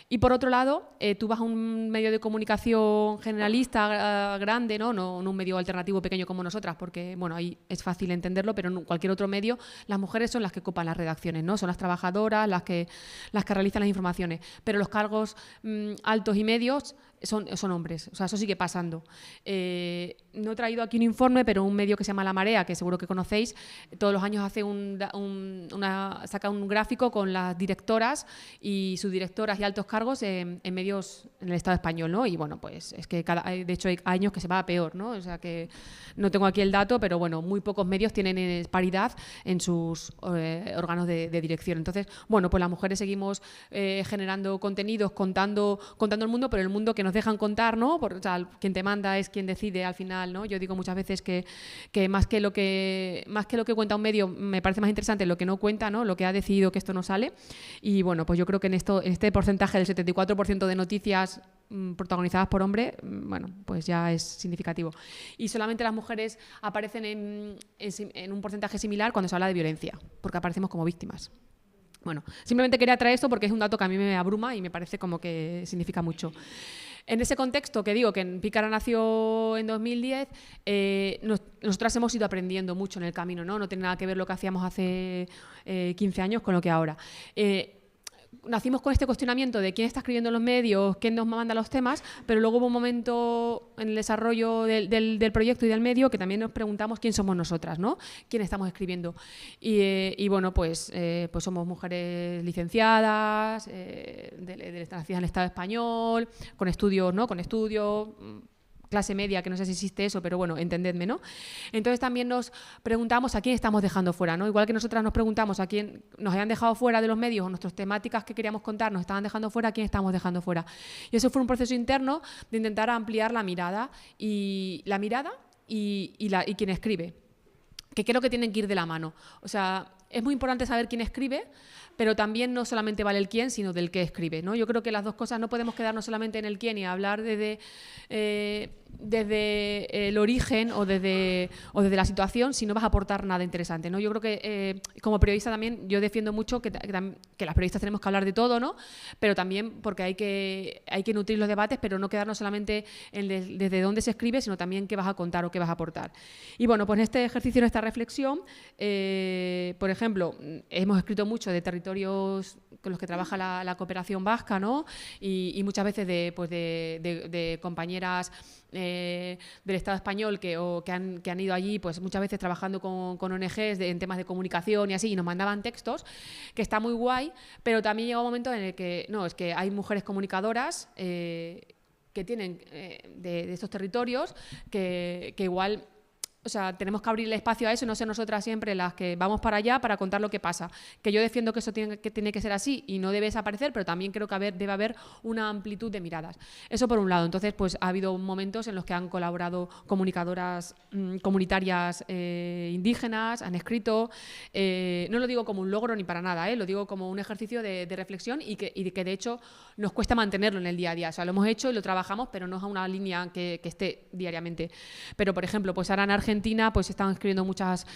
y, por otro lado, tú vas a un medio de comunicación generalista grande, ¿no? No un medio alternativo pequeño como nosotras, porque bueno, ahí es fácil entenderlo, pero en cualquier otro medio las mujeres son las que ocupan las redacciones, ¿no? Son las trabajadoras, las que realizan las informaciones, pero los cargos altos y medios son hombres, o sea, eso sigue pasando. No he traído aquí un informe, pero un medio que se llama La Marea, que seguro que conocéis, todos los años hace saca un gráfico con las directoras y subdirectoras y altos cargos en medios en el Estado español, ¿no? Y bueno, pues es que de hecho hay años que se va a peor, ¿no? O sea que no tengo aquí el dato, pero bueno, muy pocos medios tienen paridad en sus órganos de dirección. Entonces, bueno, pues las mujeres seguimos generando contenidos, contando el mundo, pero el mundo que nos dejan contar, ¿no? O sea, quien te manda es quien decide al final, ¿no? Yo digo muchas veces que más que lo que cuenta un medio, me parece más interesante lo que no cuenta, ¿no? Lo que ha decidido que esto no sale. Y bueno, pues yo creo que en este porcentaje del 74% de noticias protagonizadas por hombre, bueno, pues ya es significativo. Y solamente las mujeres aparecen en un porcentaje similar cuando se habla de violencia, porque aparecemos como víctimas. Bueno, simplemente quería traer esto porque es un dato que a mí me abruma y me parece como que significa mucho. En ese contexto que digo que Pícara nació en 2010, nosotras hemos ido aprendiendo mucho en el camino, ¿no? No tiene nada que ver lo que hacíamos hace 15 años con lo que ahora. Nacimos con este cuestionamiento de quién está escribiendo en los medios, quién nos manda los temas, pero luego hubo un momento en el desarrollo del proyecto y del medio que también nos preguntamos quién somos nosotras, ¿no? ¿Quién estamos escribiendo? Y bueno, pues somos mujeres licenciadas, nacidas en el Estado español, con estudios, ¿no? Con estudios, clase media, que no sé si existe eso, pero bueno, entendedme, ¿no? Entonces también nos preguntamos a quién estamos dejando fuera, ¿no? Igual que nosotras nos preguntamos a quién nos hayan dejado fuera de los medios o nuestras temáticas que queríamos contar nos estaban dejando fuera, a quién estamos dejando fuera. Y eso fue un proceso interno de intentar ampliar la mirada y quien escribe, que creo que tienen que ir de la mano. O sea, es muy importante saber quién escribe, pero también no solamente vale el quién, sino del qué escribe, ¿no? Yo creo que las dos cosas no podemos quedarnos solamente en el quién y hablar desde el origen o desde la situación si no vas a aportar nada interesante, ¿no? Yo creo que como periodista también yo defiendo mucho que las periodistas tenemos que hablar de todo, ¿no? Pero también porque hay que nutrir los debates, pero no quedarnos solamente desde dónde se escribe, sino también qué vas a contar o qué vas a aportar. Y bueno, pues en este ejercicio, en esta reflexión, por ejemplo, hemos escrito mucho de territorios con los que trabaja la cooperación vasca, ¿no? Y muchas veces de compañeras del Estado español que han ido allí, pues muchas veces trabajando con ONGs en temas de comunicación y así, y nos mandaban textos, que está muy guay, pero también llega un momento en el que, no, es que hay mujeres comunicadoras que tienen de estos territorios que igual... O sea, tenemos que abrirle espacio a eso y no ser nosotras siempre las que vamos para allá para contar lo que pasa. Que yo defiendo que eso tiene que ser así y no debe desaparecer, pero también creo que debe haber una amplitud de miradas. Eso por un lado. Entonces, pues ha habido momentos en los que han colaborado comunicadoras comunitarias indígenas, han escrito. No lo digo como un logro ni para nada, lo digo como un ejercicio de reflexión y que de hecho nos cuesta mantenerlo en el día a día. O sea, lo hemos hecho y lo trabajamos, pero no es a una línea que esté diariamente. Pero, por ejemplo, pues ahora en Argentina pues están escribiendo muchas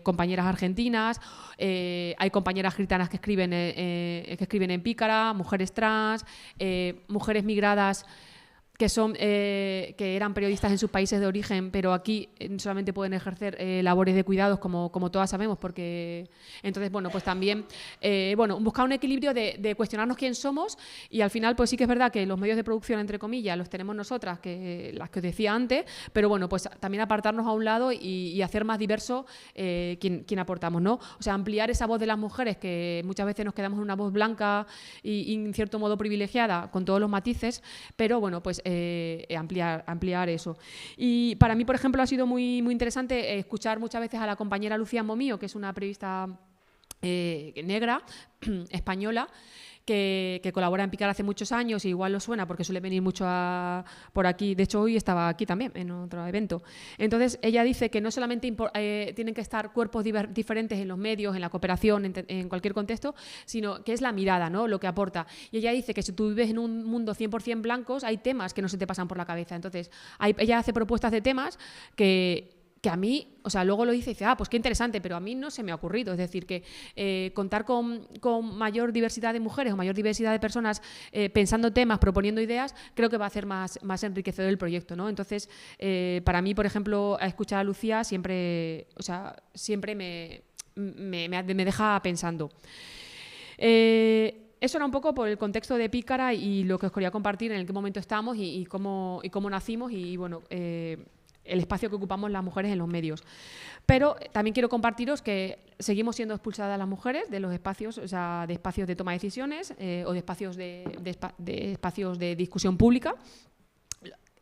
compañeras argentinas, hay compañeras gitanas que escriben en Pícara, mujeres trans, mujeres migradas que eran periodistas en sus países de origen, pero aquí solamente pueden ejercer labores de cuidados, como todas sabemos, porque entonces, bueno, pues también buscar un equilibrio de cuestionarnos quién somos, y al final, pues sí que es verdad que los medios de producción, entre comillas, los tenemos nosotras, las que os decía antes, pero bueno, pues también apartarnos a un lado y hacer más diverso quién aportamos, ¿no? O sea, ampliar esa voz de las mujeres, que muchas veces nos quedamos en una voz blanca y en cierto modo privilegiada, con todos los matices, pero bueno, pues ampliar eso. Y para mí, por ejemplo, ha sido muy, muy interesante escuchar muchas veces a la compañera Lucía Momío, que es una periodista negra, española, que colabora en Picar hace muchos años, y igual lo suena porque suele venir mucho por aquí. De hecho, hoy estaba aquí también, en otro evento. Entonces, ella dice que no solamente tienen que estar cuerpos diferentes en los medios, en la cooperación, en cualquier contexto, sino que es la mirada, ¿no?, lo que aporta. Y ella dice que si tú vives en un mundo 100% blancos, hay temas que no se te pasan por la cabeza. Entonces, ella hace propuestas de temas que a mí, o sea, luego lo dice y dice, pues qué interesante, pero a mí no se me ha ocurrido. Es decir, que contar con mayor diversidad de mujeres o mayor diversidad de personas pensando temas, proponiendo ideas, creo que va a hacer más enriquecedor el proyecto, ¿no? Entonces, para mí, por ejemplo, a escuchar a Lucía siempre me deja pensando. Eso era un poco por el contexto de Pícara y lo que os quería compartir, en qué momento estamos y cómo nacimos, y bueno, el espacio que ocupamos las mujeres en los medios. Pero también quiero compartiros que seguimos siendo expulsadas las mujeres de los espacios, o sea, de espacios de toma de decisiones o de espacios espacios de discusión pública.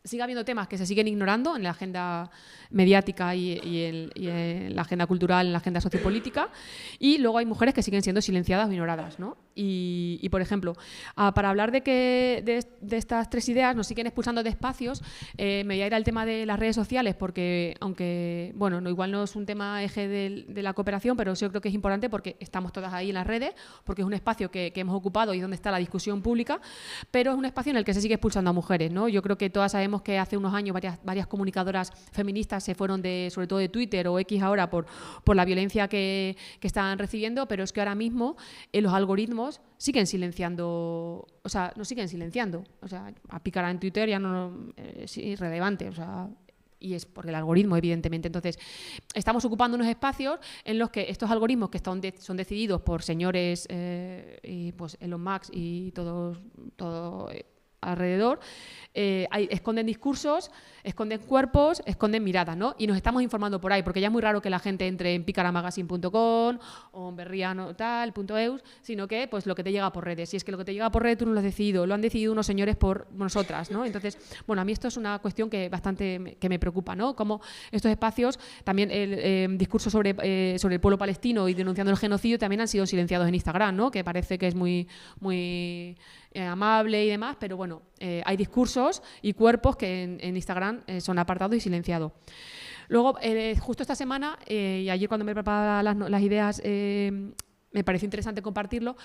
Sigue habiendo temas que se siguen ignorando en la agenda mediática y en la agenda cultural, en la agenda sociopolítica, y luego hay mujeres que siguen siendo silenciadas o ignoradas, ¿no? Y por ejemplo, para hablar de estas tres ideas, nos siguen expulsando de espacios. Me voy a ir al tema de las redes sociales, porque aunque, bueno, igual no es un tema eje de la cooperación, pero sí creo que es importante porque estamos todas ahí en las redes, porque es un espacio que hemos ocupado y donde está la discusión pública, pero es un espacio en el que se sigue expulsando a mujeres, ¿no? Yo creo que todas sabemos que hace unos años varias comunicadoras feministas se fueron sobre todo de Twitter o X ahora por la violencia que están recibiendo, pero es que ahora mismo los algoritmos siguen silenciando, o sea, nos siguen silenciando. O sea, a Pícara en Twitter ya no es irrelevante, o sea, y es por el algoritmo, evidentemente. Entonces, estamos ocupando unos espacios en los que estos algoritmos, que son decididos por señores, y pues Elon Musk y todo alrededor, esconden discursos, esconden cuerpos, esconden miradas, ¿no? Y nos estamos informando por ahí, porque ya es muy raro que la gente entre en picaramagazine.com o en berriano.tal.eus, sino que pues lo que te llega por redes. Y es que lo que te llega por redes tú no lo has decidido, lo han decidido unos señores por nosotras, ¿no? Entonces, bueno, a mí esto es una cuestión que bastante me preocupa, ¿no? Como estos espacios, también el discurso sobre el pueblo palestino y denunciando el genocidio también han sido silenciados en Instagram, ¿no? Que parece que es muy amable y demás, pero bueno, hay discursos y cuerpos que en Instagram son apartados y silenciados. Luego, justo esta semana, y ayer cuando me preparaba las ideas, me pareció interesante compartirlo,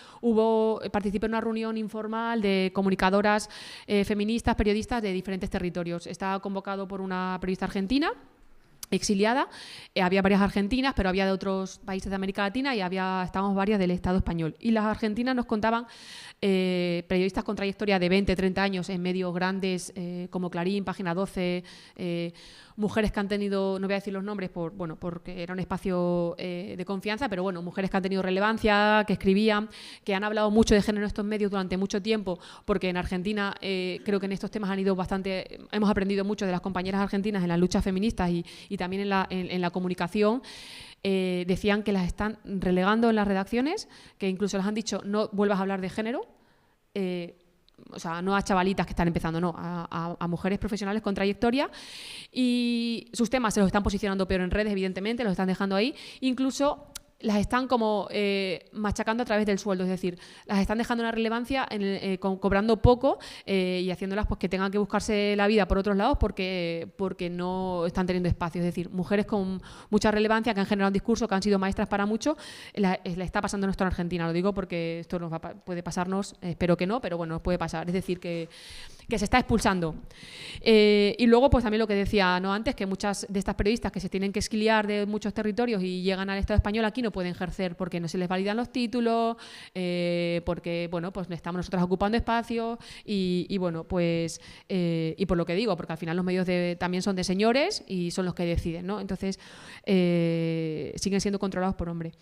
participé en una reunión informal de comunicadoras feministas, periodistas de diferentes territorios. Estaba convocado por una periodista argentina, exiliada, había varias argentinas, pero había de otros países de América Latina y estábamos varias del Estado español. Y las argentinas nos contaban, periodistas con trayectoria de 20, 30 años en medios grandes como Clarín, Página 12, mujeres que han tenido, no voy a decir los nombres porque era un espacio de confianza, pero bueno, mujeres que han tenido relevancia, que escribían, que han hablado mucho de género en estos medios durante mucho tiempo, porque en Argentina creo que en estos temas hemos aprendido mucho de las compañeras argentinas en las luchas feministas y también en la comunicación. Decían que las están relegando en las redacciones, que incluso les han dicho no vuelvas a hablar de género, o sea, no a chavalitas que están empezando, no, a mujeres profesionales con trayectoria, y sus temas se los están posicionando peor en redes, evidentemente, los están dejando ahí, incluso las están como machacando a través del sueldo, es decir, las están dejando una relevancia cobrando poco y haciéndolas pues que tengan que buscarse la vida por otros lados porque no están teniendo espacio. Es decir, mujeres con mucha relevancia que han generado un discurso, que han sido maestras para mucho, la está pasando esto en Argentina. Lo digo porque esto puede pasarnos, espero que no, pero bueno, nos puede pasar. Es decir, que que se está expulsando. Y luego, pues también lo que decía ¿no? antes, que muchas de estas periodistas que se tienen que exiliar de muchos territorios y llegan al Estado español aquí no pueden ejercer porque no se les validan los títulos, porque bueno, pues estamos nosotras ocupando espacios y bueno, pues y por lo que digo, porque al final los medios también son de señores y son los que deciden, ¿no? Entonces siguen siendo controlados por hombres.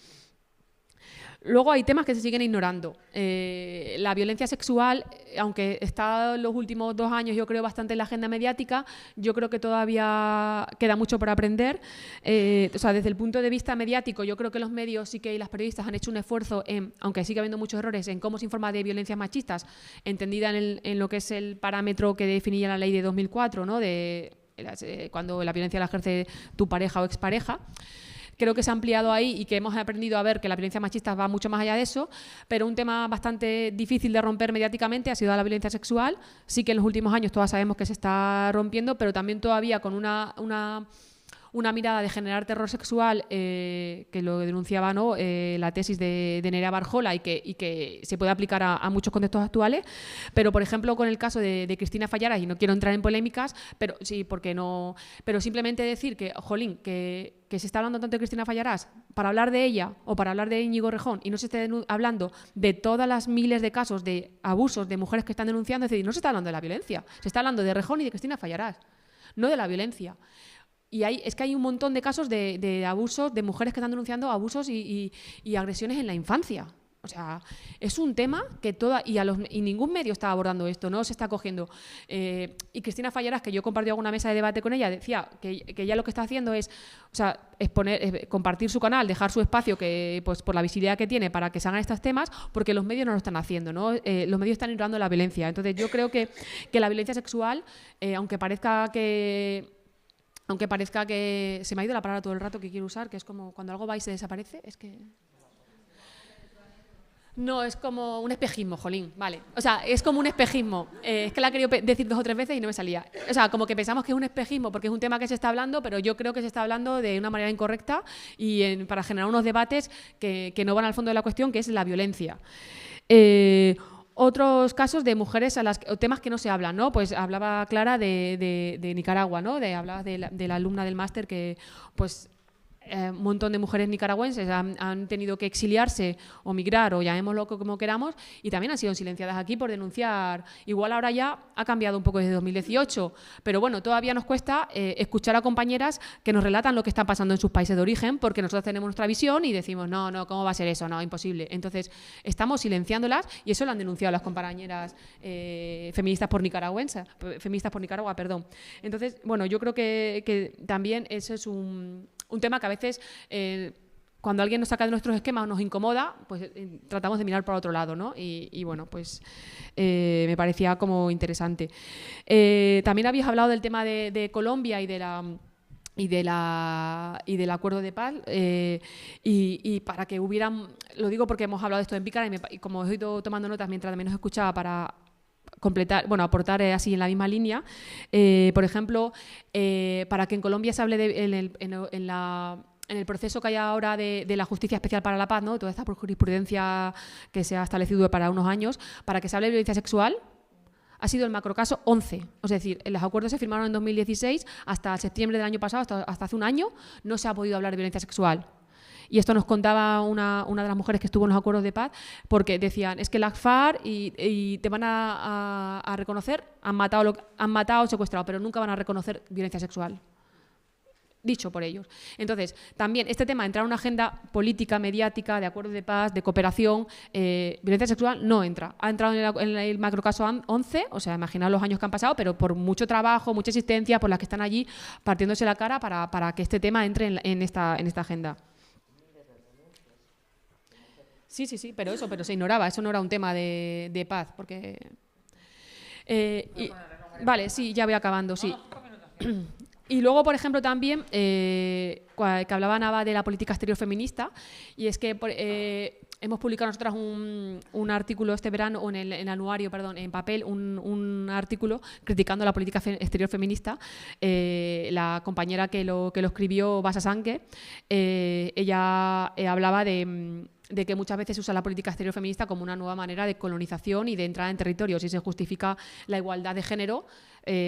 Luego hay temas que se siguen ignorando. La violencia sexual, aunque está en los últimos 2 años, yo creo, bastante en la agenda mediática, yo creo que todavía queda mucho por aprender. O sea, desde el punto de vista mediático, yo creo que los medios sí que y las periodistas han hecho un esfuerzo, aunque sigue habiendo muchos errores, en cómo se informa de violencias machistas, entendida en lo que es el parámetro que definía la ley de 2004, ¿no? Cuando la violencia la ejerce tu pareja o expareja. Creo que se ha ampliado ahí y que hemos aprendido a ver que la violencia machista va mucho más allá de eso, pero un tema bastante difícil de romper mediáticamente ha sido la violencia sexual. Sí que en los últimos años todas sabemos que se está rompiendo, pero también todavía con una mirada de generar terror sexual, que lo denunciaba ¿no? La tesis de Nerea Barjola y que se puede aplicar a muchos contextos actuales, pero por ejemplo con el caso de Cristina Fallaras, y no quiero entrar en polémicas, pero sí, porque no, pero simplemente decir que, jolín, que se está hablando tanto de Cristina Fallaras para hablar de ella o para hablar de Íñigo Rejón y no se esté hablando de todas las miles de casos de abusos de mujeres que están denunciando, es decir, no se está hablando de la violencia, se está hablando de Rejón y de Cristina Fallaras, no de la violencia. Y es que hay un montón de casos de abusos, de mujeres que están denunciando abusos y agresiones en la infancia. O sea, es un tema que y ningún medio está abordando esto, no se está cogiendo. Y Cristina Fallaras, que yo compartí alguna mesa de debate con ella, decía que ella lo que está haciendo es, o sea, compartir su canal, dejar su espacio que, pues, por la visibilidad que tiene para que se hagan estos temas, porque los medios no lo están haciendo, ¿no? Los medios están ignorando la violencia. Entonces yo creo que la violencia sexual, aunque parezca que se me ha ido la palabra todo el rato que quiero usar, que es como cuando algo va y se desaparece, es que... No, es como un espejismo, jolín, vale. O sea, es como un espejismo. Es que la he querido decir 2 o 3 veces y no me salía. O sea, como que pensamos que es un espejismo porque es un tema que se está hablando, pero yo creo que se está hablando de una manera incorrecta y para generar unos debates que no van al fondo de la cuestión, que es la violencia. Otros casos de mujeres o temas que no se hablan, ¿no? Pues hablaba Clara de Nicaragua, ¿no? Hablaba de la alumna del máster que, pues, un montón de mujeres nicaragüenses han tenido que exiliarse o migrar o llamémoslo como queramos y también han sido silenciadas aquí por denunciar. Igual ahora ya ha cambiado un poco desde 2018, pero bueno, todavía nos cuesta escuchar a compañeras que nos relatan lo que está pasando en sus países de origen porque nosotros tenemos nuestra visión y decimos no, ¿cómo va a ser eso? No, imposible. Entonces estamos silenciándolas y eso lo han denunciado las compañeras feministas por Nicaragua, perdón. Entonces, bueno, yo creo que también eso es un tema que a veces, cuando alguien nos saca de nuestros esquemas o nos incomoda, pues tratamos de mirar para otro lado, ¿no? Y bueno, pues me parecía como interesante. También habéis hablado del tema de Colombia y del acuerdo de paz y para que hubieran, lo digo porque hemos hablado de esto en Pícara y como he ido tomando notas mientras también os escuchaba para aportar así en la misma línea. Por ejemplo, para que en Colombia se hable en el proceso que hay ahora de la Justicia Especial para la Paz, ¿no? Toda esta jurisprudencia que se ha establecido para unos años, para que se hable de violencia sexual, ha sido el macrocaso 11. Es decir, los acuerdos se firmaron en 2016, hasta septiembre del año pasado, hasta hace un año, no se ha podido hablar de violencia sexual. Y esto nos contaba una de las mujeres que estuvo en los acuerdos de paz, porque decían, es que la FARC y te van a reconocer, han matado o secuestrado, pero nunca van a reconocer violencia sexual. Dicho por ellos. Entonces, también este tema, entrar en una agenda política, mediática, de acuerdos de paz, de cooperación, violencia sexual no entra. Ha entrado en el macrocaso 11, o sea, imaginaos los años que han pasado, pero por mucho trabajo, mucha existencia, por las que están allí partiéndose la cara para que este tema entre en esta agenda. Sí, pero se ignoraba, eso no era un tema de paz, porque... vale, sí, ya voy acabando, sí. Y luego, por ejemplo, también, que hablaba Nava de la política exterior feminista, y es que hemos publicado nosotras un artículo este verano, en el anuario, perdón, en papel, un artículo criticando la política exterior feminista. La compañera que lo escribió, Basa Sanque, ella hablaba de de que muchas veces se usa la política exterior feminista como una nueva manera de colonización y de entrada en territorios, y se justifica la igualdad de género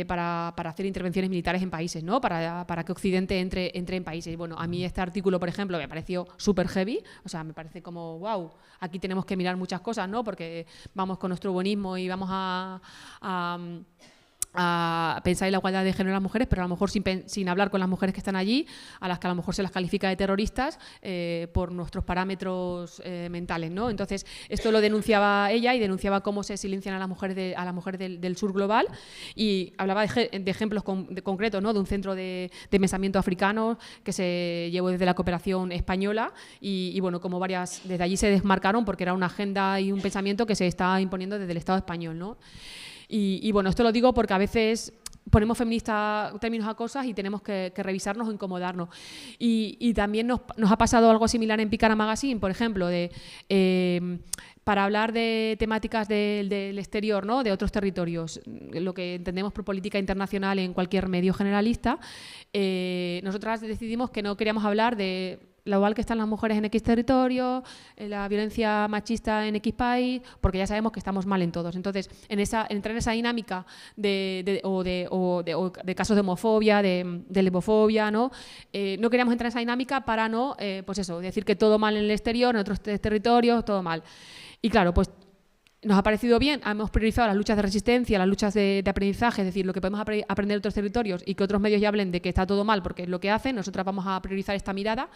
para hacer intervenciones militares en países, ¿no? Para que Occidente entre en países. Bueno, a mí este artículo, por ejemplo, me pareció súper heavy, o sea, me parece como, wow, aquí tenemos que mirar muchas cosas, ¿no? Porque vamos con nuestro buenismo y vamos a pensar en la igualdad de género de las mujeres, pero a lo mejor sin hablar con las mujeres que están allí, a las que a lo mejor se las califica de terroristas por nuestros parámetros mentales, ¿no? Entonces, esto lo denunciaba ella y denunciaba cómo se silencian a las mujeres del sur global, y hablaba de ejemplos concretos, ¿no? De un centro de pensamiento africano que se llevó desde la cooperación española y bueno, como desde allí se desmarcaron porque era una agenda y un pensamiento que se estaba imponiendo desde el Estado español, ¿no? Y bueno, esto lo digo porque a veces ponemos feminista términos a cosas y tenemos que revisarnos o incomodarnos. Y también nos ha pasado algo similar en Picara Magazine, por ejemplo, para hablar de temáticas del exterior, ¿no? De otros territorios, lo que entendemos por política internacional en cualquier medio generalista, nosotras decidimos que no queríamos hablar de lo igual que están las mujeres en X territorio, la violencia machista en X país, porque ya sabemos que estamos mal en todos. Entonces, entrar en esa dinámica de casos de homofobia, de lesbofobia, ¿no? No queríamos entrar en esa dinámica para no, pues eso, decir que todo mal en el exterior, en otros territorios, todo mal. Y claro, pues nos ha parecido bien, hemos priorizado las luchas de resistencia, las luchas de aprendizaje, es decir, lo que podemos aprender de otros territorios y que otros medios ya hablen de que está todo mal porque es lo que hacen, nosotras vamos a priorizar esta mirada.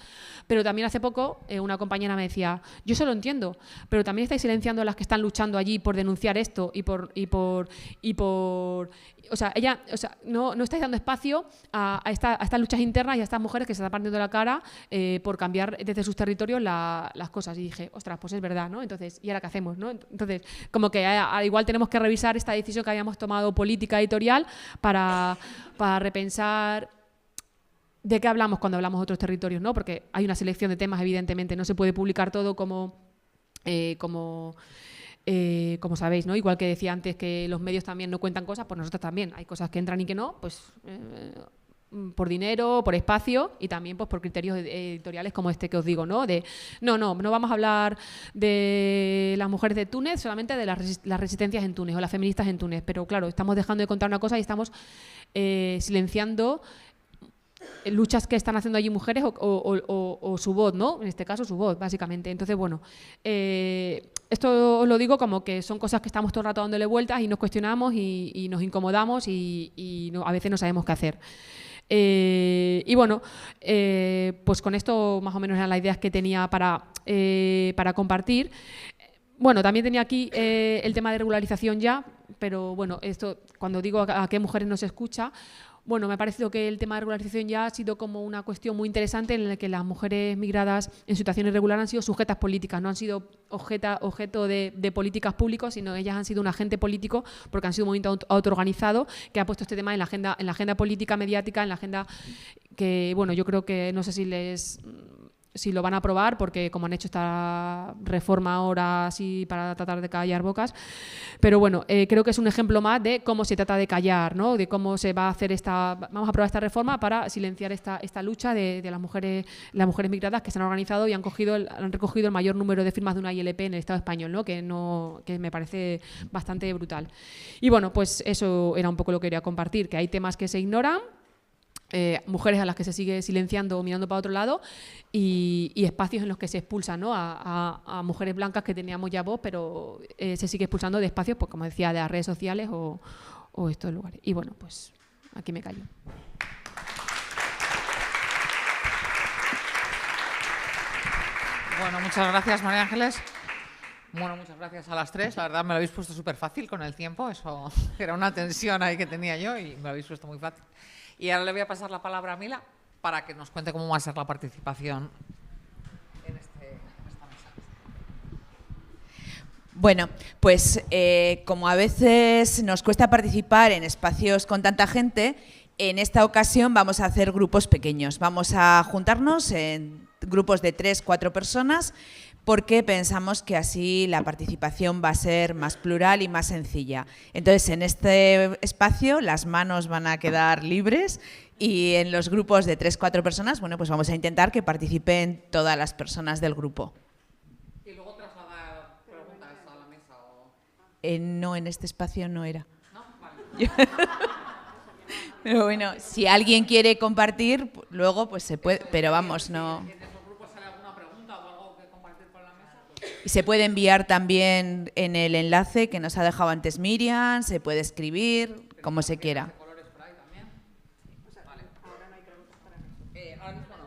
Pero también hace poco una compañera me decía, yo eso lo entiendo, pero también estáis silenciando a las que están luchando allí por denunciar esto y por o sea, no estáis dando espacio a estas luchas internas y a estas mujeres que se están partiendo la cara por cambiar desde sus territorios las cosas. Y dije, ostras, pues es verdad, ¿no? Entonces, ¿y ahora qué hacemos, no? Entonces, como que igual tenemos que revisar esta decisión que habíamos tomado política editorial para repensar de qué hablamos cuando hablamos de otros territorios, ¿no? Porque hay una selección de temas, evidentemente, no se puede publicar todo como sabéis, ¿no? Igual que decía antes que los medios también no cuentan cosas, pues nosotros también. Hay cosas que entran y que no, pues por dinero, por espacio y también pues por criterios editoriales como este que os digo, ¿no? No vamos a hablar de las mujeres de Túnez, solamente de las resistencias en Túnez o las feministas en Túnez. Pero claro, estamos dejando de contar una cosa y estamos silenciando luchas que están haciendo allí mujeres o su voz, ¿no? En este caso su voz, básicamente. Entonces, bueno, esto os lo digo como que son cosas que estamos todo el rato dándole vueltas y nos cuestionamos y nos incomodamos y a veces no sabemos qué hacer. Y bueno, pues con esto más o menos eran las ideas que tenía para compartir. Bueno, también tenía aquí el tema de regularización ya, pero bueno, esto cuando digo a qué mujeres no se escucha, bueno, me ha parecido que el tema de regularización ya ha sido como una cuestión muy interesante en la que las mujeres migradas en situación irregular han sido sujetas políticas, no han sido objeto de políticas públicas, sino ellas han sido un agente político porque han sido un movimiento autoorganizado que ha puesto este tema en la agenda política, mediática, en la agenda que, bueno, yo creo que no sé si lo van a aprobar, porque como han hecho esta reforma ahora así para tratar de callar bocas, pero bueno, creo que es un ejemplo más de cómo se trata de callar, ¿no? De cómo se va a hacer vamos a aprobar esta reforma para silenciar esta lucha de las mujeres migradas que se han organizado y han recogido el mayor número de firmas de una ILP en el Estado español, ¿no? Que me parece bastante brutal. Y bueno, pues eso era un poco lo que quería compartir, que hay temas que se ignoran, mujeres a las que se sigue silenciando o mirando para otro lado y espacios en los que se expulsan, ¿no? a mujeres blancas que teníamos ya voz, pero se sigue expulsando de espacios, pues como decía, de las redes sociales o estos lugares. Y bueno, pues aquí me callo. Bueno, muchas gracias, María Ángeles. Bueno, muchas gracias a las tres. La verdad me lo habéis puesto súper fácil con el tiempo. Eso era una tensión ahí que tenía yo y me lo habéis puesto muy fácil. Y ahora le voy a pasar la palabra a Mila para que nos cuente cómo va a ser la participación en esta mesa. Bueno, pues como a veces nos cuesta participar en espacios con tanta gente, en esta ocasión vamos a hacer grupos pequeños. Vamos a juntarnos en grupos de 3-4 personas porque pensamos que así la participación va a ser más plural y más sencilla. Entonces, en este espacio las manos van a quedar libres y en los grupos de 3-4 personas, bueno, pues vamos a intentar que participen todas las personas del grupo. No, en este espacio no era. Pero bueno, si alguien quiere compartir, luego pues se puede, pero vamos, no. Y se puede enviar también en el enlace que nos ha dejado antes Miriam, se puede escribir, como se quiera. Ahora mismo